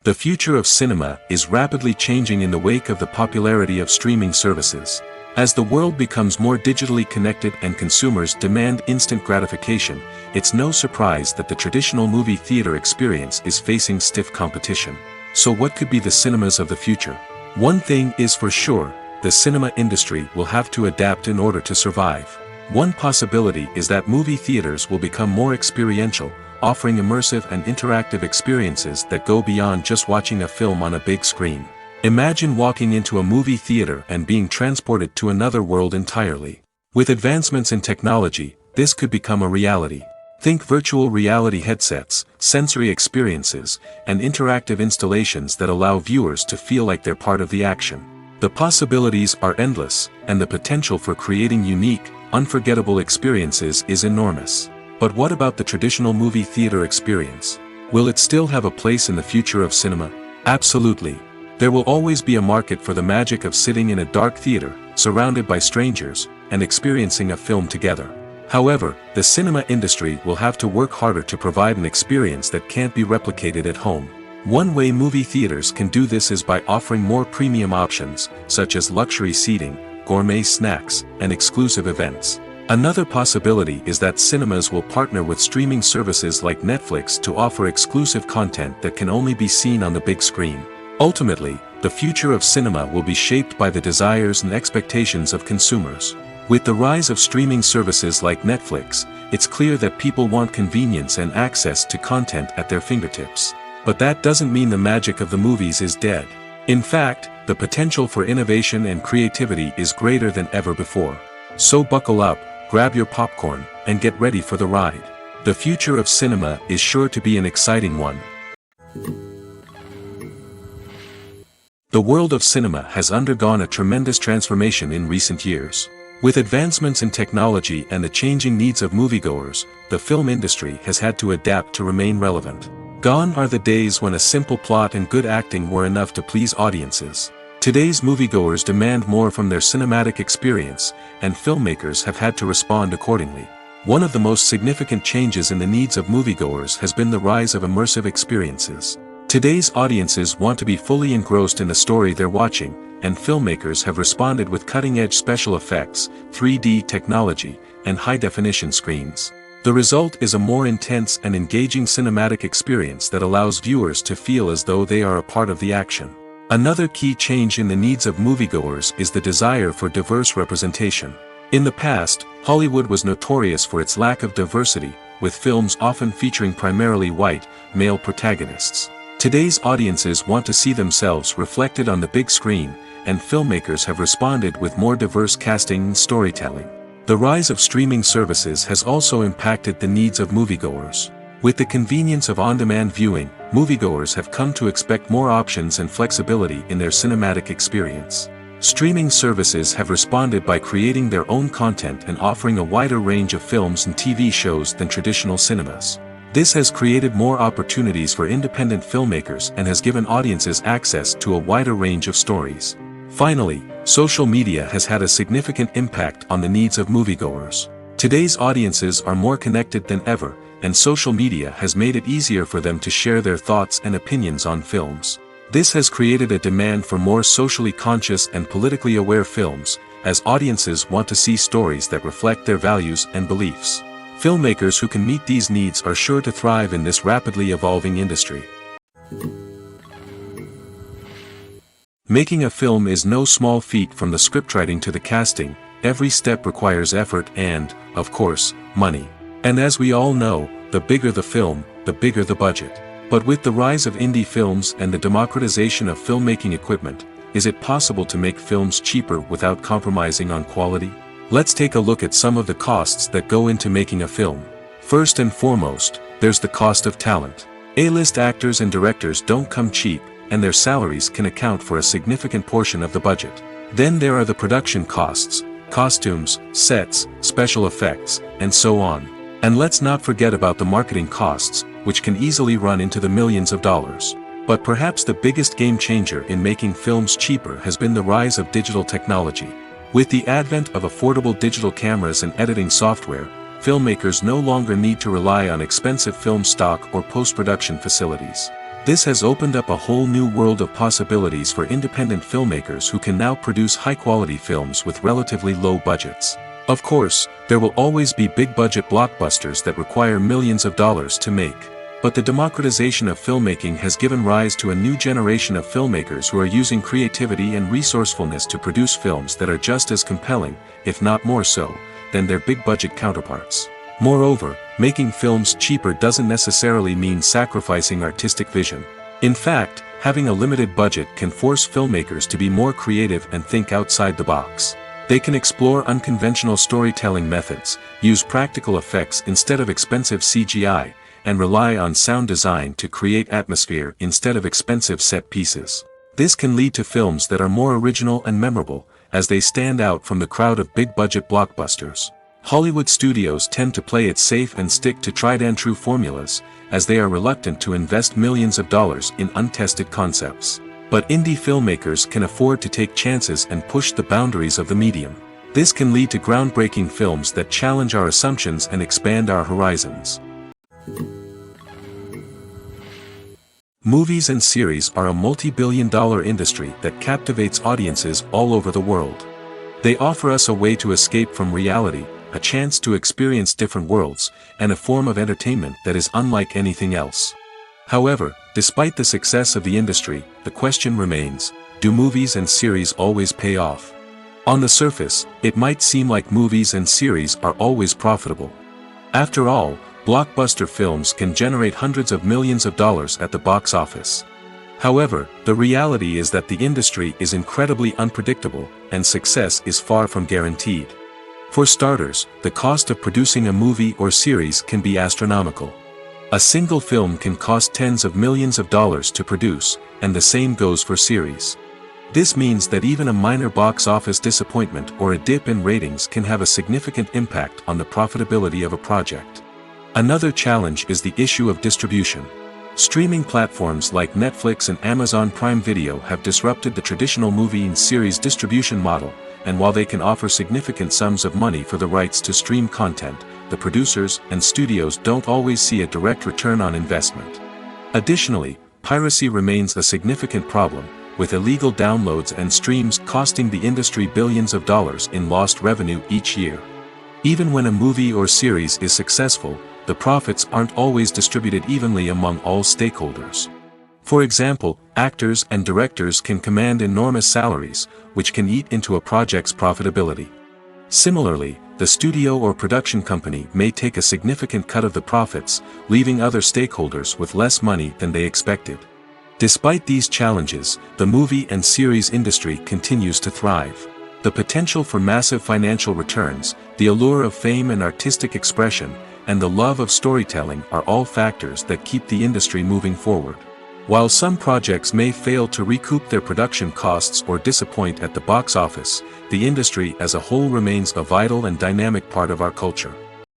The future of cinema is rapidly changing in the wake of the popularity of streaming services. As the world becomes more digitally connected and consumers demand instant gratification, it's no surprise that the traditional movie theater experience is facing stiff competition. So what could be the cinemas of the future? One thing is for sure, the cinema industry will have to adapt in order to survive. One possibility is that movie theaters will become more experiential, offering immersive and interactive experiences that go beyond just watching a film on a big screen. Imagine walking into a movie theater and being transported to another world entirely. With advancements in technology, this could become a reality. Think virtual reality headsets, sensory experiences, and interactive installations that allow viewers to feel like they're part of the action. The possibilities are endless, and the potential for creating unique, unforgettable experiences is enormous. But what about the traditional movie theater experience? Will it still have a place in the future of cinema? Absolutely. There will always be a market for the magic of sitting in a dark theater, surrounded by strangers, and experiencing a film together. However, the cinema industry will have to work harder to provide an experience that can't be replicated at home. One way movie theaters can do this is by offering more premium options, such as luxury seating, gourmet snacks, and exclusive events. Another possibility is that cinemas will partner with streaming services like Netflix to offer exclusive content that can only be seen on the big screen. Ultimately, the future of cinema will be shaped by the desires and expectations of consumers. With the rise of streaming services like Netflix, it's clear that people want convenience and access to content at their fingertips. But that doesn't mean the magic of the movies is dead. In fact, the potential for innovation and creativity is greater than ever before. So buckle up, grab your popcorn, and get ready for the ride. The future of cinema is sure to be an exciting one. The world of cinema has undergone a tremendous transformation in recent years. With advancements in technology and the changing needs of moviegoers, the film industry has had to adapt to remain relevant. Gone are the days when a simple plot and good acting were enough to please audiences. Today's moviegoers demand more from their cinematic experience, and filmmakers have had to respond accordingly. One of the most significant changes in the needs of moviegoers has been the rise of immersive experiences. Today's audiences want to be fully engrossed in the story they're watching, and filmmakers have responded with cutting-edge special effects, 3D technology, and high-definition screens. The result is a more intense and engaging cinematic experience that allows viewers to feel as though they are a part of the action. Another key change in the needs of moviegoers is the desire for diverse representation. In the past, Hollywood was notorious for its lack of diversity, with films often featuring primarily white, male protagonists. Today's audiences want to see themselves reflected on the big screen, and filmmakers have responded with more diverse casting and storytelling. The rise of streaming services has also impacted the needs of moviegoers. With the convenience of on-demand viewing, moviegoers have come to expect more options and flexibility in their cinematic experience. Streaming services have responded by creating their own content and offering a wider range of films and TV shows than traditional cinemas. This has created more opportunities for independent filmmakers and has given audiences access to a wider range of stories. Finally, social media has had a significant impact on the needs of moviegoers. Today's audiences are more connected than ever, and social media has made it easier for them to share their thoughts and opinions on films. This has created a demand for more socially conscious and politically aware films, as audiences want to see stories that reflect their values and beliefs. Filmmakers who can meet these needs are sure to thrive in this rapidly evolving industry. Making a film is no small feat. From the scriptwriting to the casting, every step requires effort and, of course, money. And as we all know, the bigger the film, the bigger the budget. But with the rise of indie films and the democratization of filmmaking equipment, is it possible to make films cheaper without compromising on quality? Let's take a look at some of the costs that go into making a film. First and foremost, there's the cost of talent. A-list actors and directors don't come cheap, and their salaries can account for a significant portion of the budget. Then there are the production costs, costumes, sets, special effects, and so on. And let's not forget about the marketing costs, which can easily run into the millions of dollars. But perhaps the biggest game changer in making films cheaper has been the rise of digital technology. With the advent of affordable digital cameras and editing software, filmmakers no longer need to rely on expensive film stock or post-production facilities. This has opened up a whole new world of possibilities for independent filmmakers who can now produce high-quality films with relatively low budgets. Of course, there will always be big-budget blockbusters that require millions of dollars to make. But the democratization of filmmaking has given rise to a new generation of filmmakers who are using creativity and resourcefulness to produce films that are just as compelling, if not more so, than their big-budget counterparts. Moreover, making films cheaper doesn't necessarily mean sacrificing artistic vision. In fact, having a limited budget can force filmmakers to be more creative and think outside the box. They can explore unconventional storytelling methods, use practical effects instead of expensive CGI, and rely on sound design to create atmosphere instead of expensive set pieces. This can lead to films that are more original and memorable, as they stand out from the crowd of big-budget blockbusters. Hollywood studios tend to play it safe and stick to tried-and-true formulas, as they are reluctant to invest millions of dollars in untested concepts. But indie filmmakers can afford to take chances and push the boundaries of the medium. This can lead to groundbreaking films that challenge our assumptions and expand our horizons. Movies and series are a multi-billion-dollar industry that captivates audiences all over the world. They offer us a way to escape from reality, a chance to experience different worlds, and a form of entertainment that is unlike anything else. However, despite the success of the industry, the question remains, do movies and series always pay off? On the surface, it might seem like movies and series are always profitable. After all, blockbuster films can generate hundreds of millions of dollars at the box office. However, the reality is that the industry is incredibly unpredictable, and success is far from guaranteed. For starters, the cost of producing a movie or series can be astronomical. A single film can cost tens of millions of dollars to produce, and the same goes for series. This means that even a minor box office disappointment or a dip in ratings can have a significant impact on the profitability of a project. Another challenge is the issue of distribution. Streaming platforms like Netflix and Amazon Prime Video have disrupted the traditional movie and series distribution model, and while they can offer significant sums of money for the rights to stream content, the producers and studios don't always see a direct return on investment. Additionally, piracy remains a significant problem, with illegal downloads and streams costing the industry billions of dollars in lost revenue each year. Even when a movie or series is successful, the profits aren't always distributed evenly among all stakeholders. For example, actors and directors can command enormous salaries, which can eat into a project's profitability. Similarly, the studio or production company may take a significant cut of the profits, leaving other stakeholders with less money than they expected. Despite these challenges, the movie and series industry continues to thrive. The potential for massive financial returns, the allure of fame and artistic expression, and the love of storytelling are all factors that keep the industry moving forward. While some projects may fail to recoup their production costs or disappoint at the box office, the industry as a whole remains a vital and dynamic part of our culture.